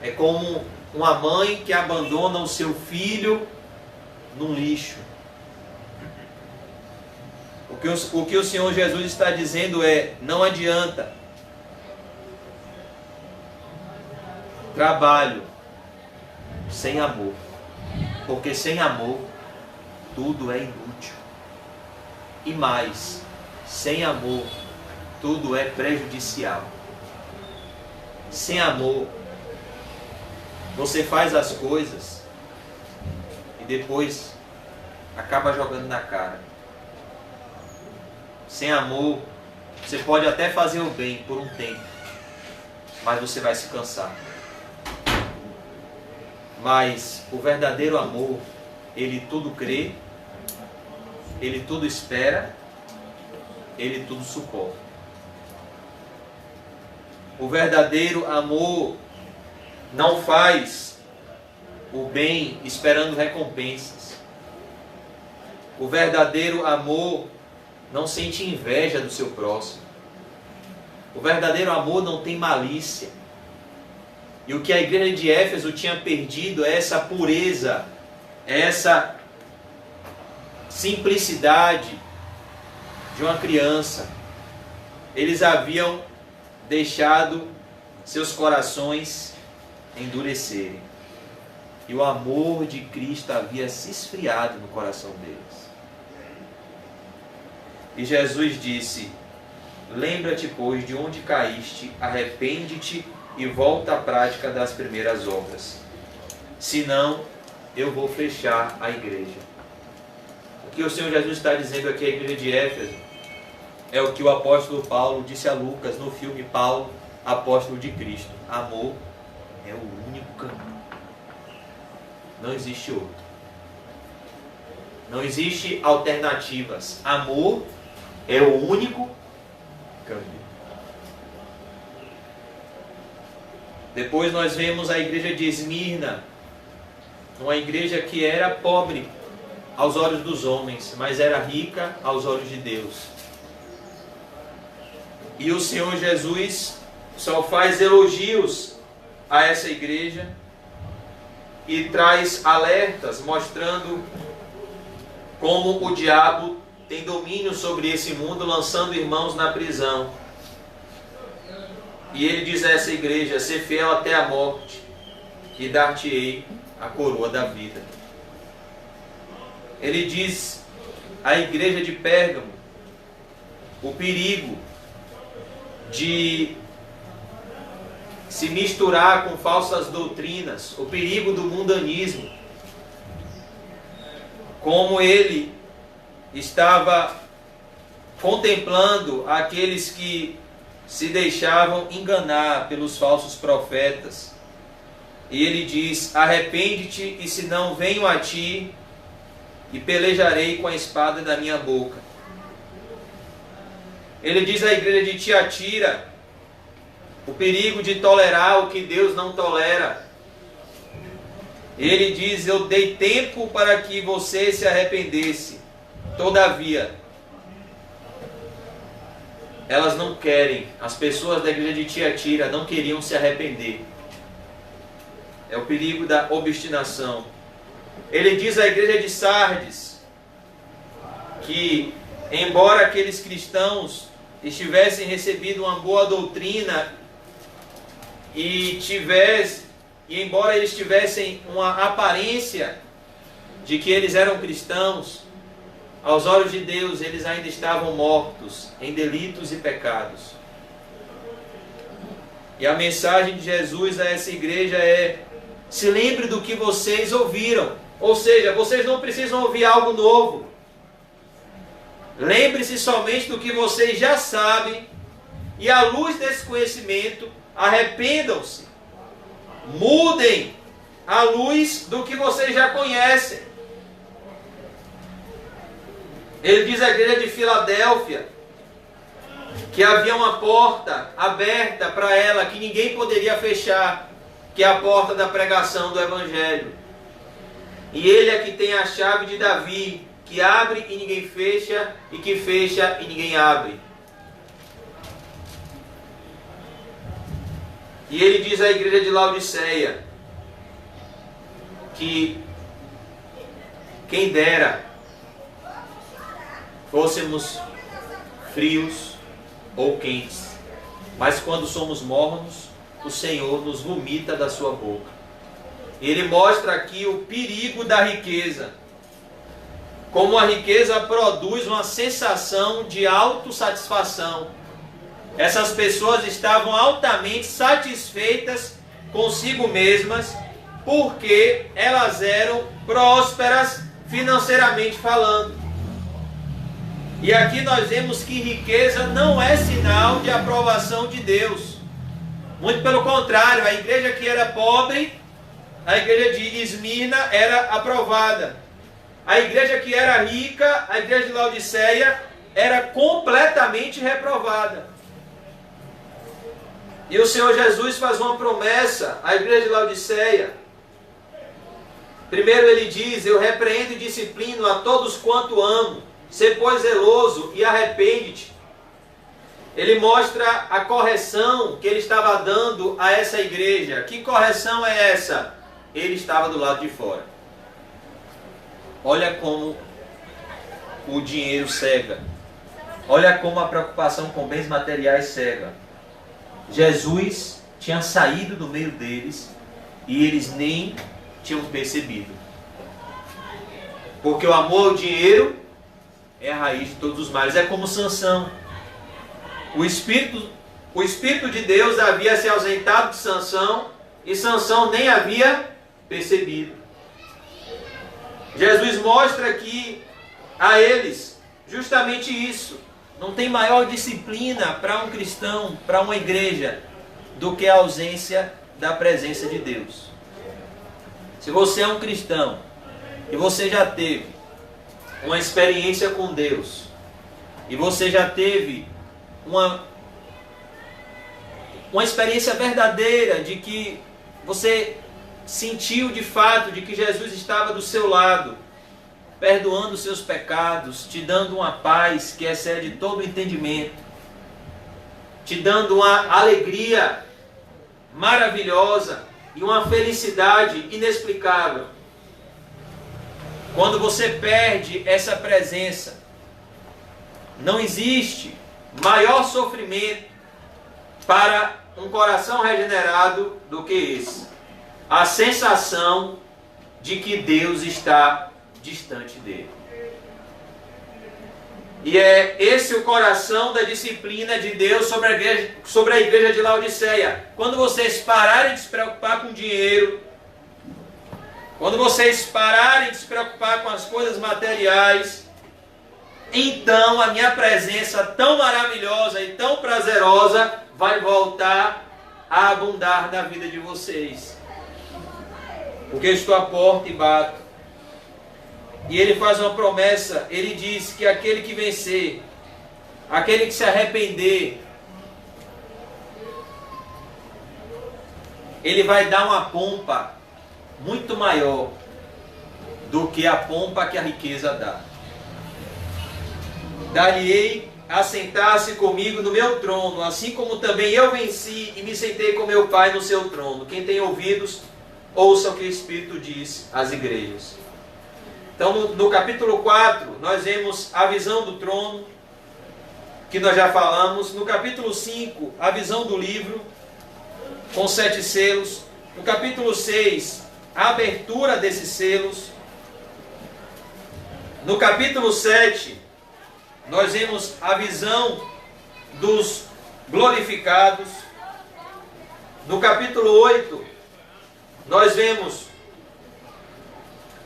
S2: É como uma mãe que abandona o seu filho num lixo. O que o Senhor Jesus está dizendo é: não adianta. Trabalho sem amor. Porque sem amor tudo é inútil. E mais, sem amor tudo é prejudicial. Sem amor você faz as coisas e depois acaba jogando na cara. Sem amor você pode até fazer o bem por um tempo, mas você vai se cansar. Mas o verdadeiro amor, ele tudo crê, ele tudo espera, ele tudo suporta. O verdadeiro amor não faz o bem esperando recompensas. O verdadeiro amor não sente inveja do seu próximo. O verdadeiro amor não tem malícia. E o que a igreja de Éfeso tinha perdido é essa pureza, essa simplicidade de uma criança, eles haviam deixado seus corações endurecerem. E o amor de Cristo havia se esfriado no coração deles. E Jesus disse: lembra-te, pois, de onde caíste, arrepende-te e volta à prática das primeiras obras. Senão, eu vou fechar a igreja. O que o Senhor Jesus está dizendo aqui à igreja de Éfeso é o que o apóstolo Paulo disse a Lucas no filme Paulo, apóstolo de Cristo. Amor é o único caminho. Não existe outro. Não existe alternativas. Amor é o único caminho. Depois nós vemos a igreja de Esmirna, uma igreja que era pobre aos olhos dos homens, mas era rica aos olhos de Deus. E o Senhor Jesus só faz elogios a essa igreja e traz alertas mostrando como o diabo tem domínio sobre esse mundo, lançando irmãos na prisão. E ele diz a essa igreja: ser fiel até a morte e dar-te-ei a coroa da vida. Ele diz à igreja de Pérgamo o perigo de se misturar com falsas doutrinas, o perigo do mundanismo, como ele estava contemplando aqueles que se deixavam enganar pelos falsos profetas. E ele diz: arrepende-te, e se não venho a ti e pelejarei com a espada da minha boca. Ele diz à igreja de Tiatira o perigo de tolerar o que Deus não tolera. Ele diz: eu dei tempo para que você se arrependesse, todavia elas não querem. As pessoas da igreja de Tiatira não queriam se arrepender. É o perigo da obstinação. Ele diz à igreja de Sardes que, embora aqueles cristãos tivessem recebido uma boa doutrina e embora eles tivessem uma aparência de que eles eram cristãos, aos olhos de Deus eles ainda estavam mortos em delitos e pecados. E a mensagem de Jesus a essa igreja é: se lembre do que vocês ouviram. Ou seja, vocês não precisam ouvir algo novo. Lembre-se somente do que vocês já sabem, e à luz desse conhecimento, arrependam-se. Mudem à luz do que vocês já conhecem. Ele diz à igreja de Filadélfia que havia uma porta aberta para ela que ninguém poderia fechar, que é a porta da pregação do Evangelho. E ele é que tem a chave de Davi, que abre e ninguém fecha, e que fecha e ninguém abre. E ele diz à igreja de Laodiceia que quem dera fôssemos frios ou quentes, mas quando somos mornos, o Senhor nos vomita da sua boca. Ele mostra aqui o perigo da riqueza, como a riqueza produz uma sensação de autossatisfação. Essas pessoas estavam altamente satisfeitas consigo mesmas, porque elas eram prósperas financeiramente falando. E aqui nós vemos que riqueza não é sinal de aprovação de Deus. Muito pelo contrário, a igreja que era pobre, a igreja de Esmirna, era aprovada. A igreja que era rica, a igreja de Laodiceia, era completamente reprovada. E o Senhor Jesus faz uma promessa à igreja de Laodiceia. Primeiro ele diz: eu repreendo e disciplino a todos quanto amo. Sê, pois, zeloso e arrepende-te. Ele mostra a correção que ele estava dando a essa igreja. Que correção é essa? Ele estava do lado de fora. Olha como o dinheiro cega. Olha como a preocupação com bens materiais cega. Jesus tinha saído do meio deles e eles nem tinham percebido. Porque o amor ao dinheiro é a raiz de todos os males. É como Sansão. O Espírito de Deus havia se ausentado de Sansão e Sansão nem havia percebido. Jesus mostra aqui a eles justamente isso. Não tem maior disciplina para um cristão, para uma igreja, do que a ausência da presença de Deus. Se você é um cristão e você já teve uma experiência com Deus, e você já teve uma experiência verdadeira de que você sentiu de fato de que Jesus estava do seu lado, perdoando os seus pecados, te dando uma paz que excede todo o entendimento, te dando uma alegria maravilhosa e uma felicidade inexplicável. Quando você perde essa presença, não existe maior sofrimento para um coração regenerado do que esse. A sensação de que Deus está distante dele. E é esse o coração da disciplina de Deus sobre a igreja de Laodiceia. Quando vocês pararem de se preocupar com dinheiro, quando vocês pararem de se preocupar com as coisas materiais, então a minha presença tão maravilhosa e tão prazerosa vai voltar a abundar na vida de vocês. Porque eu estou à porta e bato. E ele faz uma promessa, ele diz que aquele que vencer, aquele que se arrepender, ele vai dar uma pompa muito maior do que a pompa que a riqueza dá. Dar-lhe-ei a sentar-se comigo no meu trono, assim como também eu venci e me sentei com meu Pai no seu trono. Quem tem ouvidos, ouça o que o Espírito diz às igrejas. Então, no capítulo 4, nós vemos a visão do trono, que nós já falamos. No capítulo 5, a visão do livro, com 7 selos. No capítulo 6, a abertura desses selos. No capítulo 7, nós vemos a visão dos glorificados. No capítulo 8, nós vemos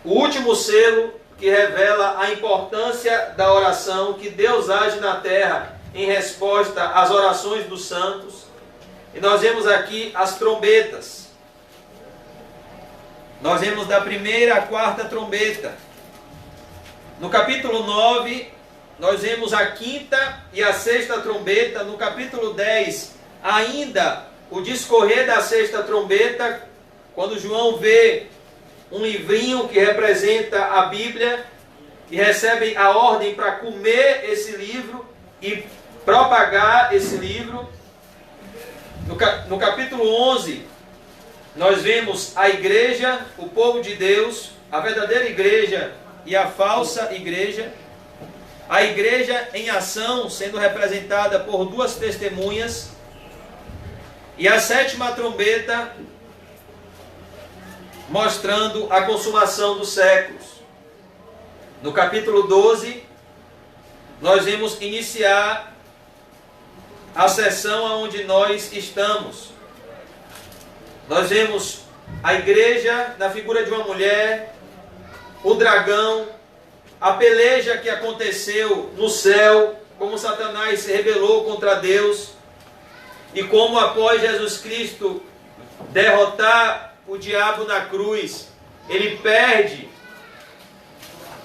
S2: o último selo, que revela a importância da oração, que Deus age na terra em resposta às orações dos santos. E nós vemos aqui as trombetas. Nós vemos da primeira à quarta trombeta. No capítulo 9, nós vemos a quinta e a sexta trombeta. No capítulo 10, ainda o discorrer da sexta trombeta, quando João vê um livrinho que representa a Bíblia e recebe a ordem para comer esse livro e propagar esse livro. No capítulo 11, nós vemos a igreja, o povo de Deus, a verdadeira igreja e a falsa igreja. A igreja em ação, sendo representada por 2 testemunhas. E a sétima trombeta, mostrando a consumação dos séculos. No capítulo 12, nós vemos iniciar a sessão onde nós estamos. Nós vemos a igreja na figura de uma mulher, o dragão, a peleja que aconteceu no céu, como Satanás se rebelou contra Deus, e como após Jesus Cristo derrotar o diabo na cruz, ele perde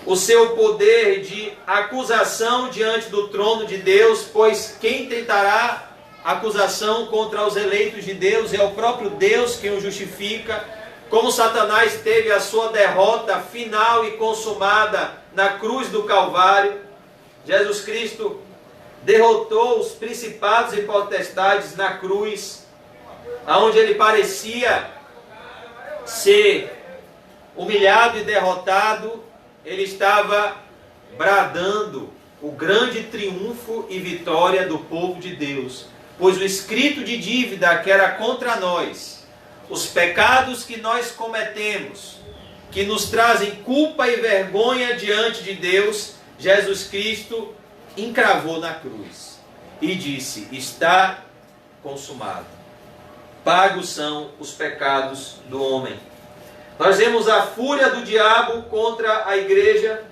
S2: o seu poder de acusação diante do trono de Deus, pois quem tentará acusação contra os eleitos de Deus é o próprio Deus quem o justifica. Como Satanás teve a sua derrota final e consumada na cruz do Calvário, Jesus Cristo derrotou os principados e potestades na cruz, aonde ele parecia ser humilhado e derrotado, ele estava bradando o grande triunfo e vitória do povo de Deus, pois o escrito de dívida que era contra nós, os pecados que nós cometemos, que nos trazem culpa e vergonha diante de Deus, Jesus Cristo encravou na cruz e disse: está consumado. Pagos são os pecados do homem. Nós vemos a fúria do diabo contra a igreja,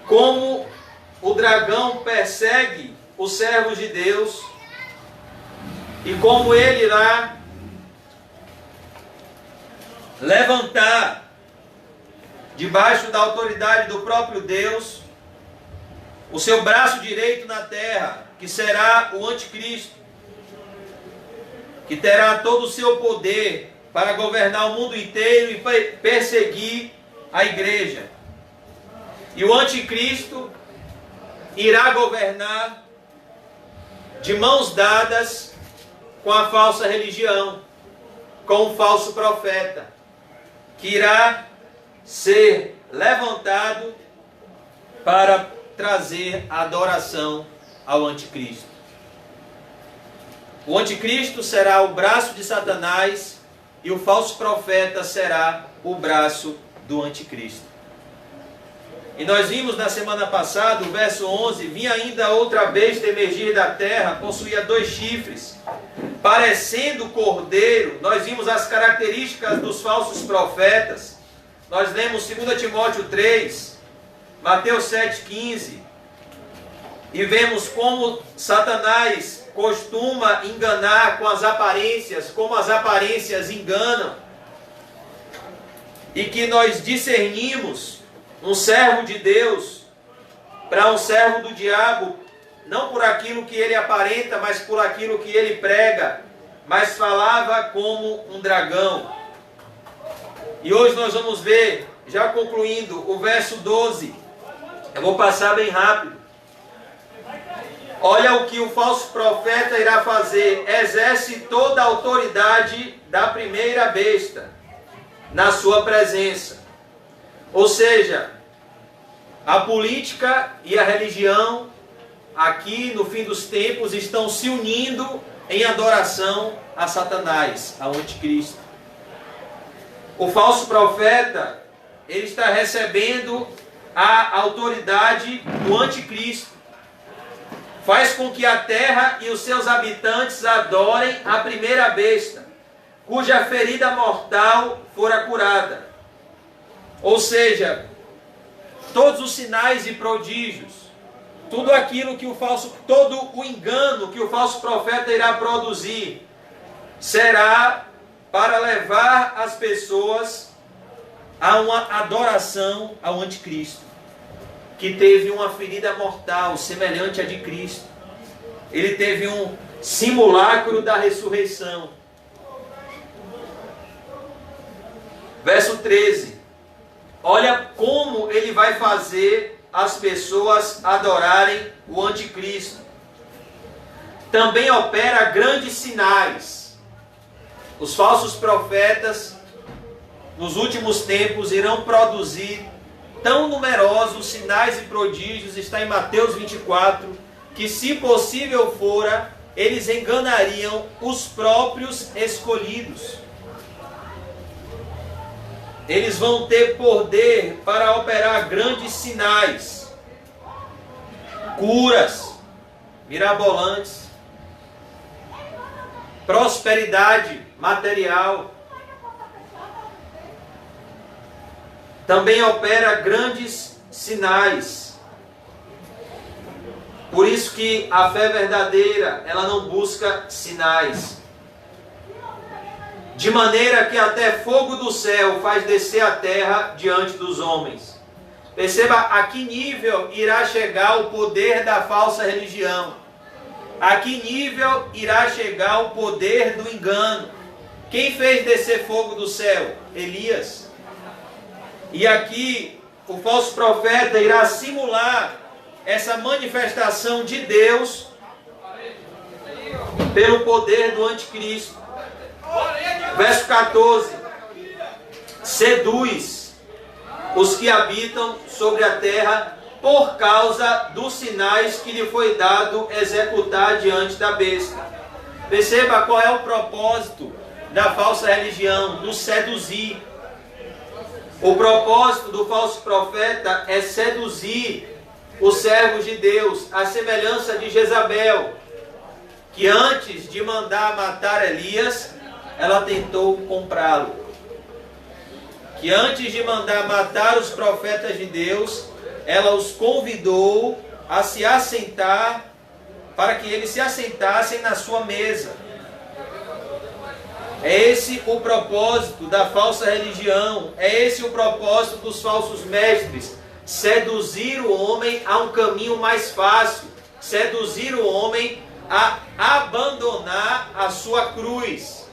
S2: como o dragão persegue os servos de Deus e como ele irá levantar debaixo da autoridade do próprio Deus o seu braço direito na terra, que será o anticristo, que terá todo o seu poder para governar o mundo inteiro e perseguir a igreja. E o anticristo irá governar de mãos dadas com a falsa religião, com o falso profeta, que irá ser levantado para trazer a adoração ao anticristo. O anticristo será o braço de Satanás e o falso profeta será o braço do anticristo. E nós vimos na semana passada, o verso 11, vinha ainda outra besta emergir da terra, possuía 2 chifres, parecendo cordeiro. Nós vimos as características dos falsos profetas. Nós lemos 2 Timóteo 3, Mateus 7,15, e vemos como Satanás costuma enganar com as aparências, como as aparências enganam, e que nós discernimos um servo de Deus para um servo do diabo, não por aquilo que ele aparenta, mas por aquilo que ele prega, mas falava como um dragão. E hoje nós vamos ver, já concluindo, o verso 12. Eu vou passar bem rápido. Olha o que o falso profeta irá fazer. Exerce toda a autoridade da primeira besta na sua presença. Ou seja, a política e a religião aqui no fim dos tempos estão se unindo em adoração a Satanás, ao anticristo. O falso profeta, ele está recebendo a autoridade do anticristo. Faz com que a terra e os seus habitantes adorem a primeira besta, cuja ferida mortal fora curada. Ou seja, todos os sinais e prodígios, tudo aquilo que todo o engano que o falso profeta irá produzir, será para levar as pessoas a uma adoração ao anticristo, que teve uma ferida mortal semelhante à de Cristo. Ele teve um simulacro da ressurreição. Verso 13. Olha como ele vai fazer as pessoas adorarem o anticristo. Também opera grandes sinais. Os falsos profetas, nos últimos tempos, irão produzir tão numerosos sinais e prodígios, está em Mateus 24, que se possível fora, eles enganariam os próprios escolhidos. Eles vão ter poder para operar grandes sinais, curas mirabolantes, prosperidade material. Também opera grandes sinais. Por isso que a fé verdadeira, ela não busca sinais. De maneira que até fogo do céu faz descer a terra diante dos homens. Perceba a que nível irá chegar o poder da falsa religião. A que nível irá chegar o poder do engano. Quem fez descer fogo do céu? Elias. E aqui o falso profeta irá simular essa manifestação de Deus pelo poder do anticristo. Verso 14. Seduz os que habitam sobre a terra por causa dos sinais que lhe foi dado executar diante da besta. Perceba qual é o propósito da falsa religião: nos seduzir. O propósito do falso profeta é seduzir os servos de Deus, à semelhança de Jezabel, que antes de mandar matar Elias, ela tentou comprá-lo. Que antes de mandar matar os profetas de Deus, ela os convidou a se assentar, para que eles se assentassem na sua mesa. É esse o propósito da falsa religião, é esse o propósito dos falsos mestres: seduzir o homem a um caminho mais fácil, seduzir o homem a abandonar a sua cruz,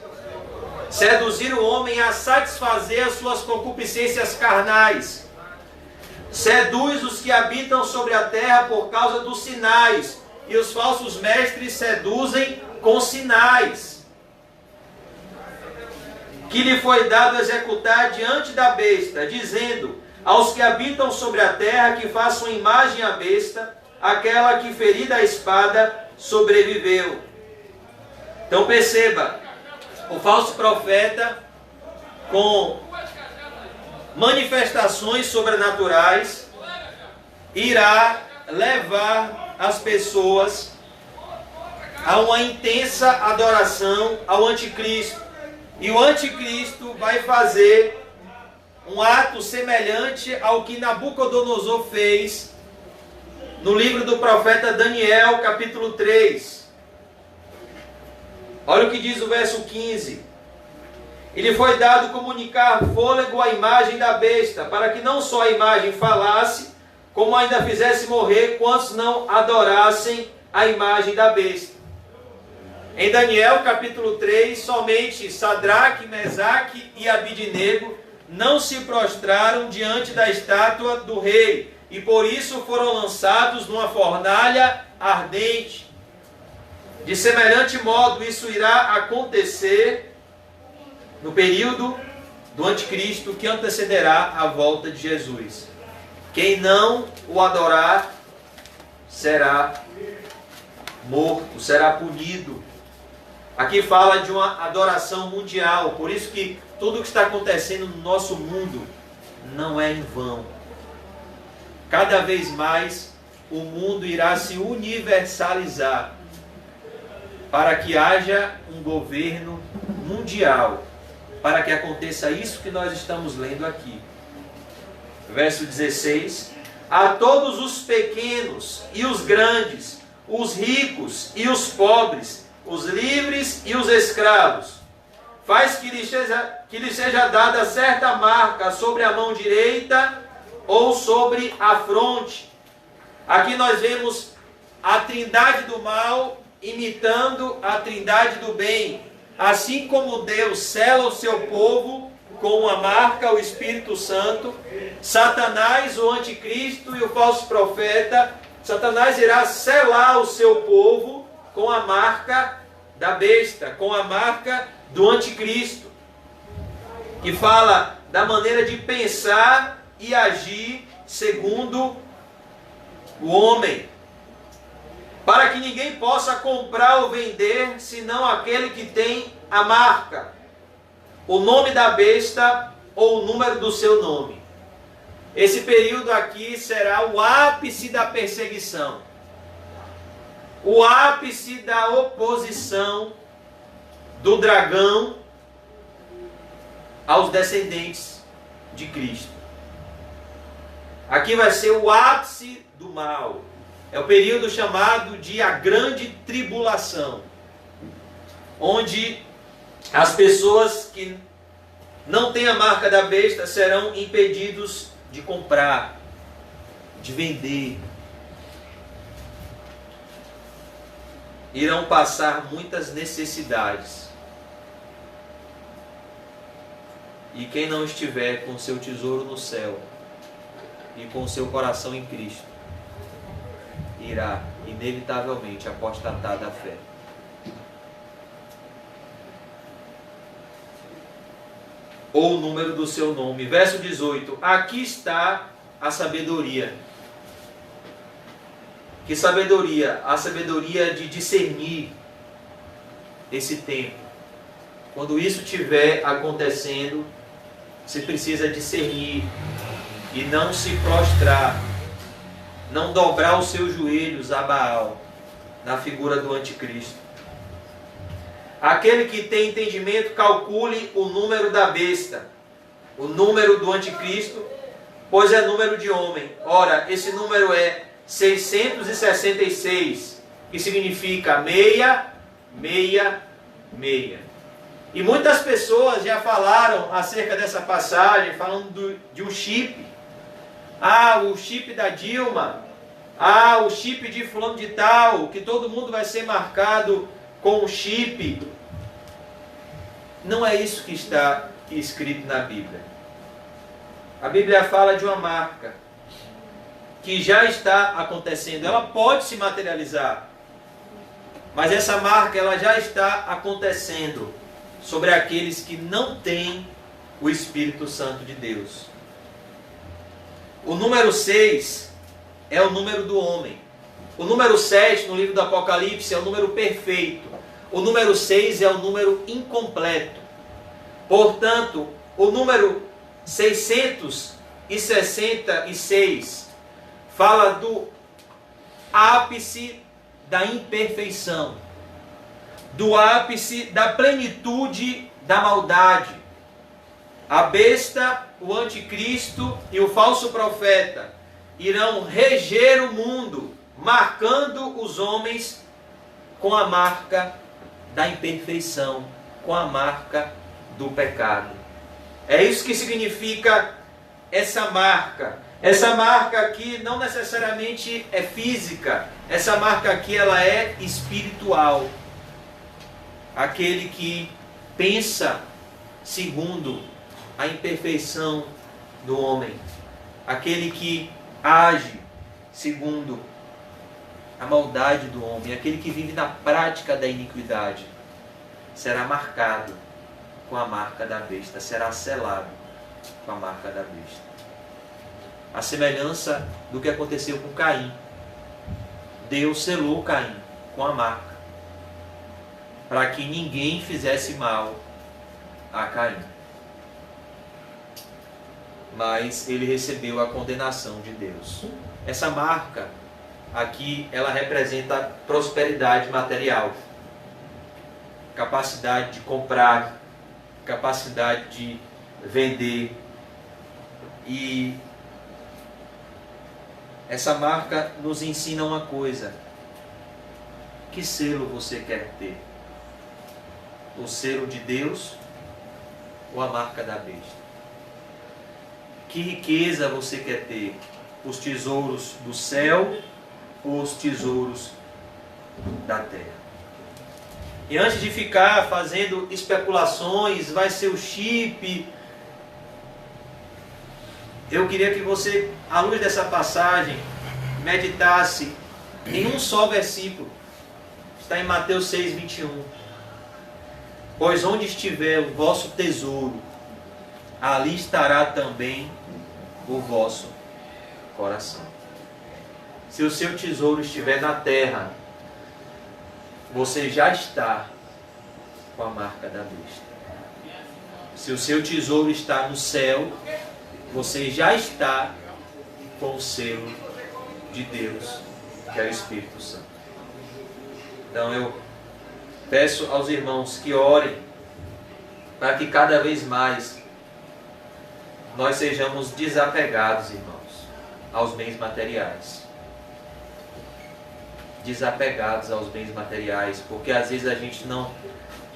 S2: seduzir o homem a satisfazer as suas concupiscências carnais. Seduz os que habitam sobre a terra por causa dos sinais, e os falsos mestres seduzem com sinais que lhe foi dado executar diante da besta, dizendo aos que habitam sobre a terra que façam imagem à besta, aquela que, ferida a espada, sobreviveu. Então perceba, o falso profeta, com manifestações sobrenaturais, irá levar as pessoas a uma intensa adoração ao anticristo. E o anticristo vai fazer um ato semelhante ao que Nabucodonosor fez no livro do profeta Daniel, capítulo 3. Olha o que diz o verso 15. Ele foi dado comunicar fôlego à imagem da besta, para que não só a imagem falasse, como ainda fizesse morrer quantos não adorassem a imagem da besta. Em Daniel capítulo 3, somente Sadraque, Mesaque e Abidnego não se prostraram diante da estátua do rei, e por isso foram lançados numa fornalha ardente. De semelhante modo, isso irá acontecer no período do anticristo que antecederá a volta de Jesus. Quem não o adorar será morto, será punido. Aqui fala de uma adoração mundial, por isso que tudo o que está acontecendo no nosso mundo não é em vão. Cada vez mais o mundo irá se universalizar para que haja um governo mundial, para que aconteça isso que nós estamos lendo aqui. Verso 16: a todos os pequenos e os grandes, os ricos e os pobres, os livres e os escravos, faz que lhe seja dada certa marca sobre a mão direita ou sobre a fronte. Aqui nós vemos a trindade do mal imitando a trindade do bem. Assim como Deus sela o seu povo com uma marca, o Espírito Santo, Satanás, o anticristo e o falso profeta, Satanás irá selar o seu povo com a marca da besta, com a marca do anticristo, que fala da maneira de pensar e agir segundo o homem, para que ninguém possa comprar ou vender, senão aquele que tem a marca, o nome da besta ou o número do seu nome. Esse período aqui será o ápice da perseguição, o ápice da oposição do dragão aos descendentes de Cristo. Aqui vai ser o ápice do mal. É o período chamado de a grande tribulação, onde as pessoas que não têm a marca da besta serão impedidos de comprar, de vender. Irão passar muitas necessidades. E quem não estiver com seu tesouro no céu e com seu coração em Cristo, irá inevitavelmente apostatar da fé. Ou o número do seu nome. Verso 18. Aqui está a sabedoria. Que sabedoria? A sabedoria de discernir esse tempo. Quando isso estiver acontecendo, você precisa discernir e não se prostrar, não dobrar os seus joelhos a Baal, na figura do anticristo. Aquele que tem entendimento, calcule o número da besta, o número do anticristo, pois é número de homem. Ora, esse número é 666, que significa meia, meia, meia. E muitas pessoas já falaram acerca dessa passagem, falando de um chip. Ah, o chip da Dilma. Ah, o chip de fulano de tal, que todo mundo vai ser marcado com um chip. Não é isso que está escrito na Bíblia. A Bíblia fala de uma marca que já está acontecendo. Ela pode se materializar, mas essa marca ela já está acontecendo sobre aqueles que não têm o Espírito Santo de Deus. O número 6 é o número do homem. O número 7 no livro do Apocalipse é o número perfeito. O número 6 é o número incompleto. Portanto, o número 666 fala do ápice da imperfeição, do ápice da plenitude da maldade. A besta, o anticristo e o falso profeta irão reger o mundo, marcando os homens com a marca da imperfeição, com a marca do pecado. É isso que significa essa marca. Essa marca aqui não necessariamente é física. Essa marca aqui ela é espiritual. Aquele que pensa segundo a imperfeição do homem. Aquele que age segundo a maldade do homem. Aquele que vive na prática da iniquidade será marcado com a marca da besta. Será selado com a marca da besta. A semelhança do que aconteceu com Caim. Deus selou Caim com a marca, para que ninguém fizesse mal a Caim. Mas ele recebeu a condenação de Deus. Essa marca aqui, ela representa prosperidade material. Capacidade de comprar, capacidade de vender. E essa marca nos ensina uma coisa. Que selo você quer ter? O selo de Deus ou a marca da besta? Que riqueza você quer ter? Os tesouros do céu ou os tesouros da terra? E antes de ficar fazendo especulações, vai ser o chip, eu queria que você, à luz dessa passagem, meditasse em um só versículo. Está em Mateus 6, 21. Pois onde estiver o vosso tesouro, ali estará também o vosso coração. Se o seu tesouro estiver na terra, você já está com a marca da besta. Se o seu tesouro está no céu, você já está com o selo de Deus, que é o Espírito Santo. Então eu peço aos irmãos que orem para que cada vez mais nós sejamos desapegados, irmãos, aos bens materiais. Desapegados aos bens materiais, porque às vezes a gente não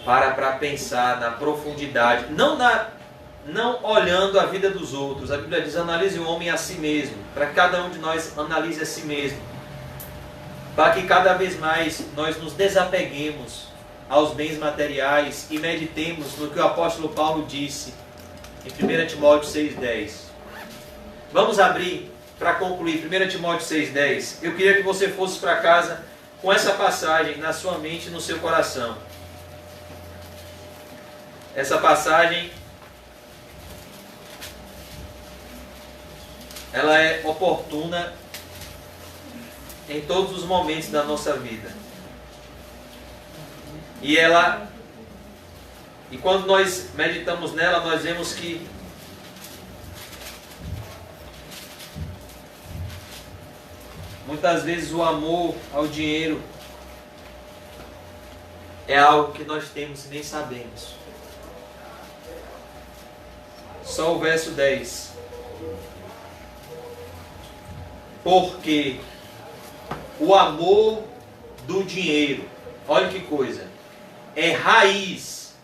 S2: para pensar na profundidade, não olhando a vida dos outros. A Bíblia diz: analise o homem a si mesmo, para que cada um de nós analise a si mesmo, para que cada vez mais nós nos desapeguemos aos bens materiais e meditemos no que o apóstolo Paulo disse em 1 Timóteo 6,10. Vamos abrir para concluir 1 Timóteo 6,10. Eu queria que você fosse para casa com essa passagem na sua mente e no seu coração. Essa passagem, ela é oportuna em todos os momentos da nossa vida. E quando nós meditamos nela, nós vemos que muitas vezes o amor ao dinheiro é algo que nós temos e nem sabemos. Só o verso 10. Porque o amor do dinheiro, olha que coisa, é raiz.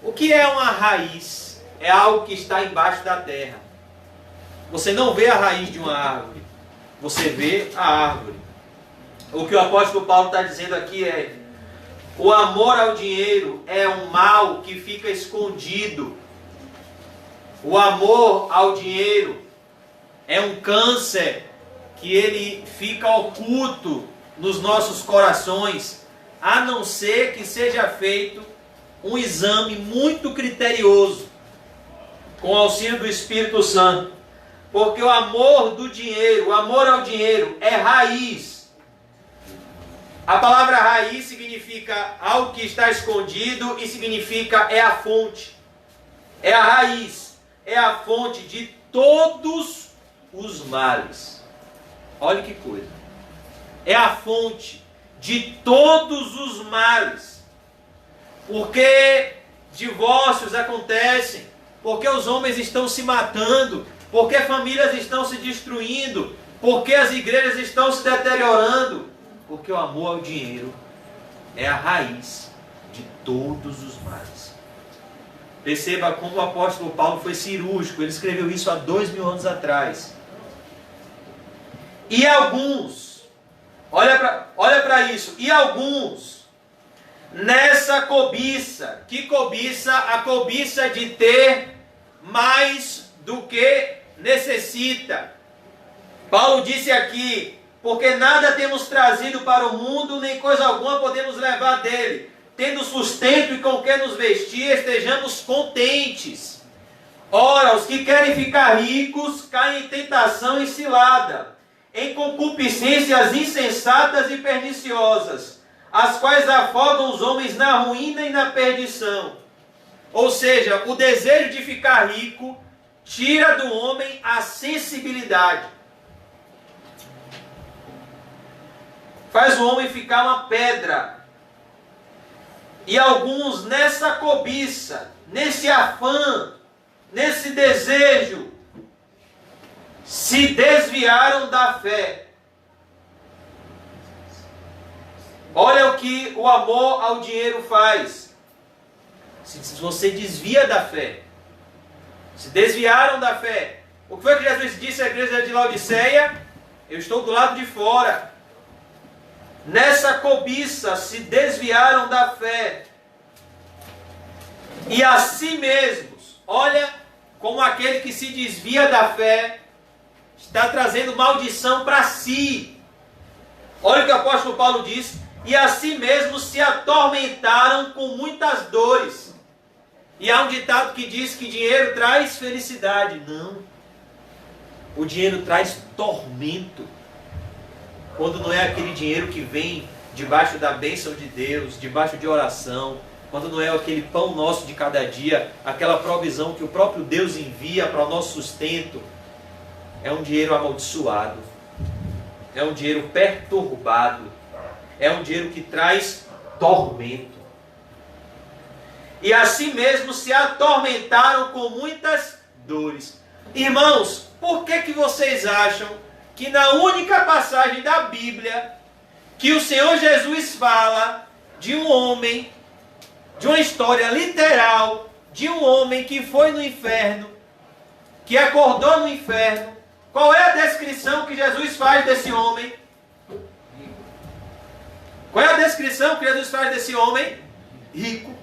S2: O que é uma raiz? É algo que está embaixo da terra. Você não vê a raiz de uma árvore, você vê a árvore. O que o apóstolo Paulo está dizendo aqui é: o amor ao dinheiro é um mal que fica escondido. O amor ao dinheiro é um câncer que ele fica oculto nos nossos corações, a não ser que seja feito um exame muito criterioso, com o auxílio do Espírito Santo. Porque o amor do dinheiro, o amor ao dinheiro é raiz. A palavra raiz significa algo que está escondido e significa é a fonte. É a raiz, é a fonte de todos os males. Olha que coisa. É a fonte de todos os males. Porque divórcios acontecem, porque os homens estão se matando, porque famílias estão se destruindo, porque as igrejas estão se deteriorando, porque o amor ao dinheiro é a raiz de todos os males. Perceba como o apóstolo Paulo foi cirúrgico, ele escreveu isso há 2000 anos atrás. E alguns, olha para isso, e alguns, nessa cobiça, que cobiça? A cobiça de ter mais do que necessita. Paulo disse aqui: porque nada temos trazido para o mundo, nem coisa alguma podemos levar dele. Tendo sustento e com que nos vestir, estejamos contentes. Ora, os que querem ficar ricos caem em tentação e cilada, em concupiscências insensatas e perniciosas, as quais afogam os homens na ruína e na perdição. Ou seja, o desejo de ficar rico tira do homem a sensibilidade. Faz o homem ficar uma pedra. E alguns nessa cobiça, nesse afã, nesse desejo, se desviaram da fé. Olha o que o amor ao dinheiro faz. Se você desvia da fé, se desviaram da fé. O que foi que Jesus disse à igreja de Laodiceia? Eu estou do lado de fora. Nessa cobiça se desviaram da fé. E a si mesmos, olha como aquele que se desvia da fé está trazendo maldição para si. Olha o que o apóstolo Paulo diz: e a si mesmos se atormentaram com muitas dores. E há um ditado que diz que dinheiro traz felicidade. Não. O dinheiro traz tormento. Quando não é aquele dinheiro que vem debaixo da bênção de Deus, debaixo de oração, quando não é aquele pão nosso de cada dia, aquela provisão que o próprio Deus envia para o nosso sustento, é um dinheiro amaldiçoado, é um dinheiro perturbado, é um dinheiro que traz tormento. E assim mesmo se atormentaram com muitas dores. Irmãos, por que vocês acham que na única passagem da Bíblia que o Senhor Jesus fala de um homem, de uma história literal, de um homem que foi no inferno, que acordou no inferno, qual é a descrição que Jesus faz desse homem? Qual é a descrição que Jesus faz desse homem? Rico.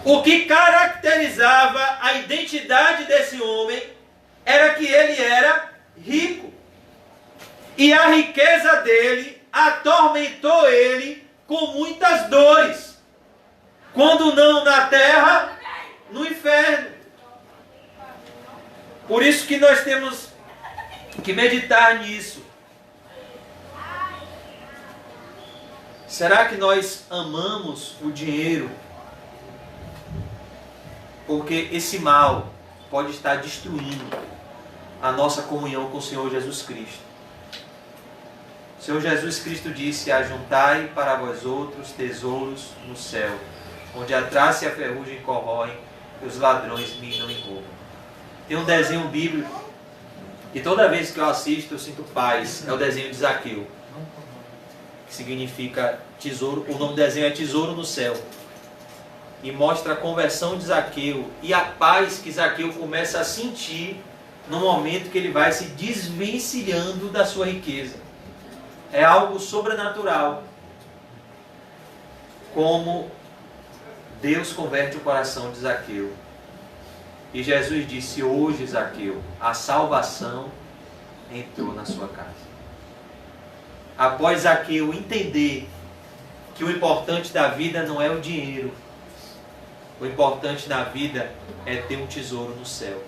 S2: O que caracterizava a identidade desse homem era que ele era rico. E a riqueza dele atormentou ele com muitas dores. Quando não na terra, no inferno. Por isso que nós temos que meditar nisso. Será que nós amamos o dinheiro porque esse mal pode estar destruindo a nossa comunhão com o Senhor Jesus Cristo? O Senhor Jesus Cristo disse: ajuntai para vós outros tesouros no céu, onde a traça e a ferrugem corroem e os ladrões minam e roubam. Tem um desenho bíblico que toda vez que eu assisto eu sinto paz. É o desenho de Zaqueu, que significa tesouro. O nome do desenho é Tesouro no Céu. E mostra a conversão de Zaqueu e a paz que Zaqueu começa a sentir no momento que ele vai se desvencilhando da sua riqueza. É algo sobrenatural. Como Deus converte o coração de Zaqueu. E Jesus disse: hoje, Zaqueu, a salvação entrou na sua casa. Após Zaqueu entender que o importante da vida não é o dinheiro, o importante na vida é ter um tesouro no céu.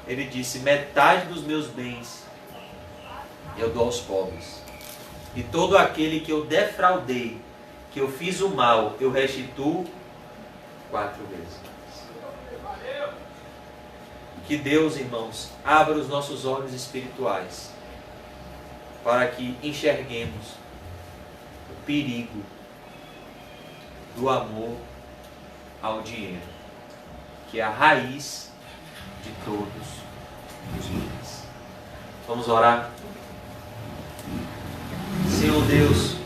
S2: Ele disse: metade dos meus bens eu dou aos pobres. E todo aquele que eu defraudei, que eu fiz o mal, eu restituo 4 vezes. Que Deus, irmãos, abra os nossos olhos espirituais para que enxerguemos o perigo do amor ao dinheiro, que é a raiz de todos os males. Vamos orar. Senhor Deus,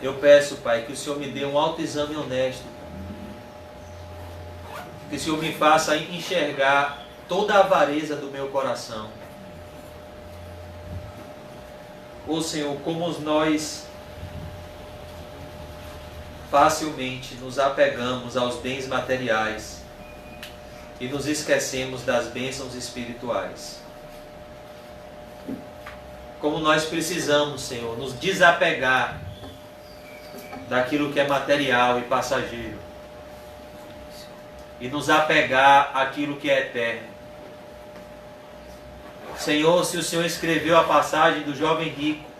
S2: eu peço, Pai, que o Senhor me dê um autoexame honesto, que o Senhor me faça enxergar toda a avareza do meu coração. Ô Senhor, como nós facilmente nos apegamos aos bens materiais e nos esquecemos das bênçãos espirituais. Como nós precisamos, Senhor, nos desapegar daquilo que é material e passageiro e nos apegar àquilo que é eterno. Senhor, se o Senhor escreveu a passagem do jovem rico,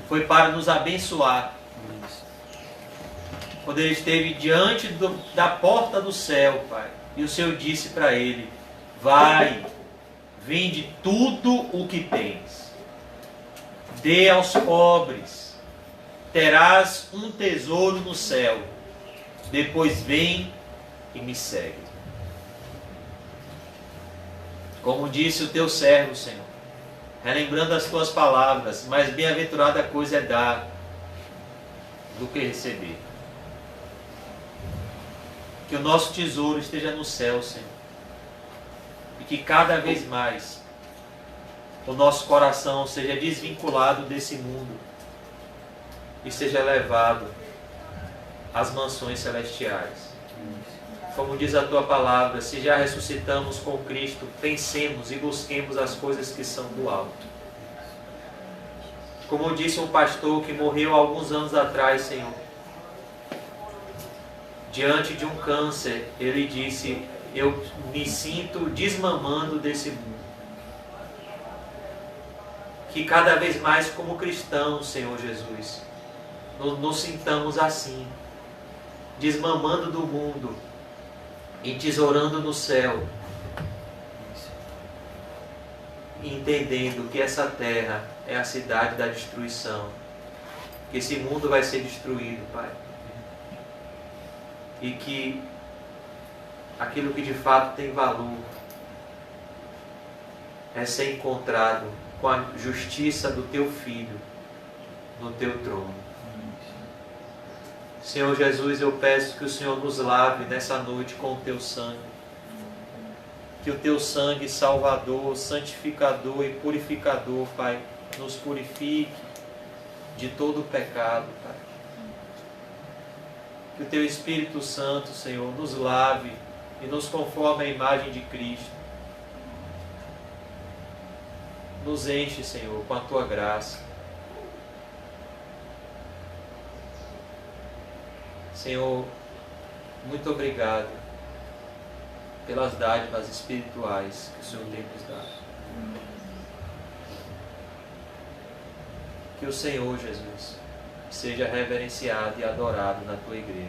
S2: foi para nos abençoar. Quando ele esteve diante da porta do céu, Pai, e o Senhor disse para ele: vai, vende tudo o que tens, dê aos pobres, terás um tesouro no céu, depois vem e me segue. Como disse o teu servo, Senhor, relembrando as tuas palavras: mais bem-aventurada coisa é dar do que receber. Que o nosso tesouro esteja no céu, Senhor, e que cada vez mais o nosso coração seja desvinculado desse mundo e seja levado às mansões celestiais. Como diz a tua palavra, se já ressuscitamos com Cristo, pensemos e busquemos as coisas que são do alto. Como disse um pastor que morreu há alguns anos atrás, Senhor, diante de um câncer, ele disse: eu me sinto desmamando desse mundo. Que cada vez mais, como cristãos, Senhor Jesus, nos sintamos assim, desmamando do mundo e tesourando no céu, entendendo que essa terra é a cidade da destruição, que esse mundo vai ser destruído, Pai, e que aquilo que de fato tem valor é ser encontrado com a justiça do teu Filho no teu trono. Senhor Jesus, eu peço que o Senhor nos lave nessa noite com o teu sangue. Que o teu sangue salvador, santificador e purificador, Pai, nos purifique de todo o pecado, Pai. Que o teu Espírito Santo, Senhor, nos lave e nos conforme à imagem de Cristo. Nos enche, Senhor, com a tua graça. Senhor, muito obrigado pelas dádivas espirituais que o Senhor tem nos dado. Que o Senhor Jesus seja reverenciado e adorado na tua igreja.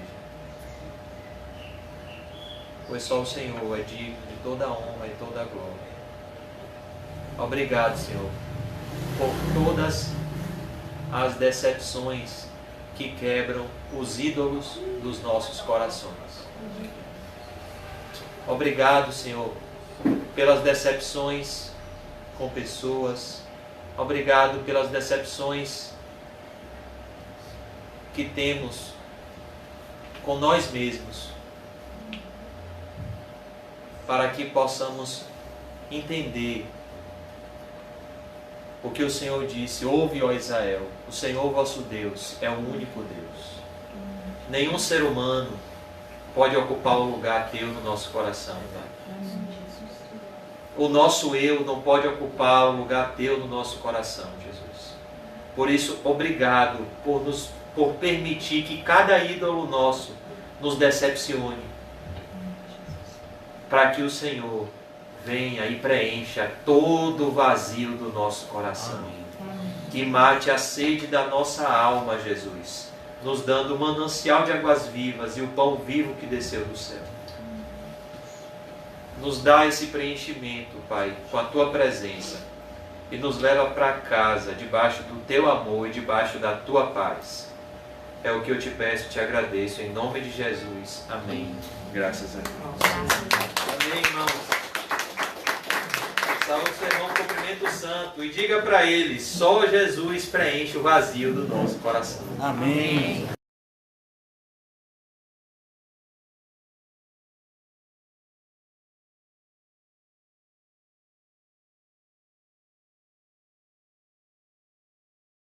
S2: Pois só o Senhor é digno de toda a honra e toda a glória. Obrigado, Senhor, por todas as decepções que quebram os ídolos dos nossos corações. Obrigado, Senhor, pelas decepções com pessoas. Obrigado pelas decepções que temos com nós mesmos, para que possamos entender o que o Senhor disse: ouve, ó Israel, o Senhor vosso Deus é o único Deus. Nenhum ser humano pode ocupar o lugar teu no nosso coração, Pai. O nosso eu não pode ocupar o lugar teu no nosso coração, Jesus. Por isso, obrigado por permitir que cada ídolo nosso nos decepcione, para que o Senhor venha e preencha todo o vazio do nosso coração. Que mate a sede da nossa alma, Jesus, nos dando o manancial de águas vivas e o pão vivo que desceu do céu. Nos dá esse preenchimento, Pai, com a Tua presença, e nos leva para casa, debaixo do Teu amor e debaixo da Tua paz. É o que eu te peço, te agradeço, em nome de Jesus. Amém. Graças a Deus. Amém, irmãos. Salve o seu irmão, cumprimento santo, e diga para ele: só Jesus preenche o vazio do nosso coração.
S3: Amém.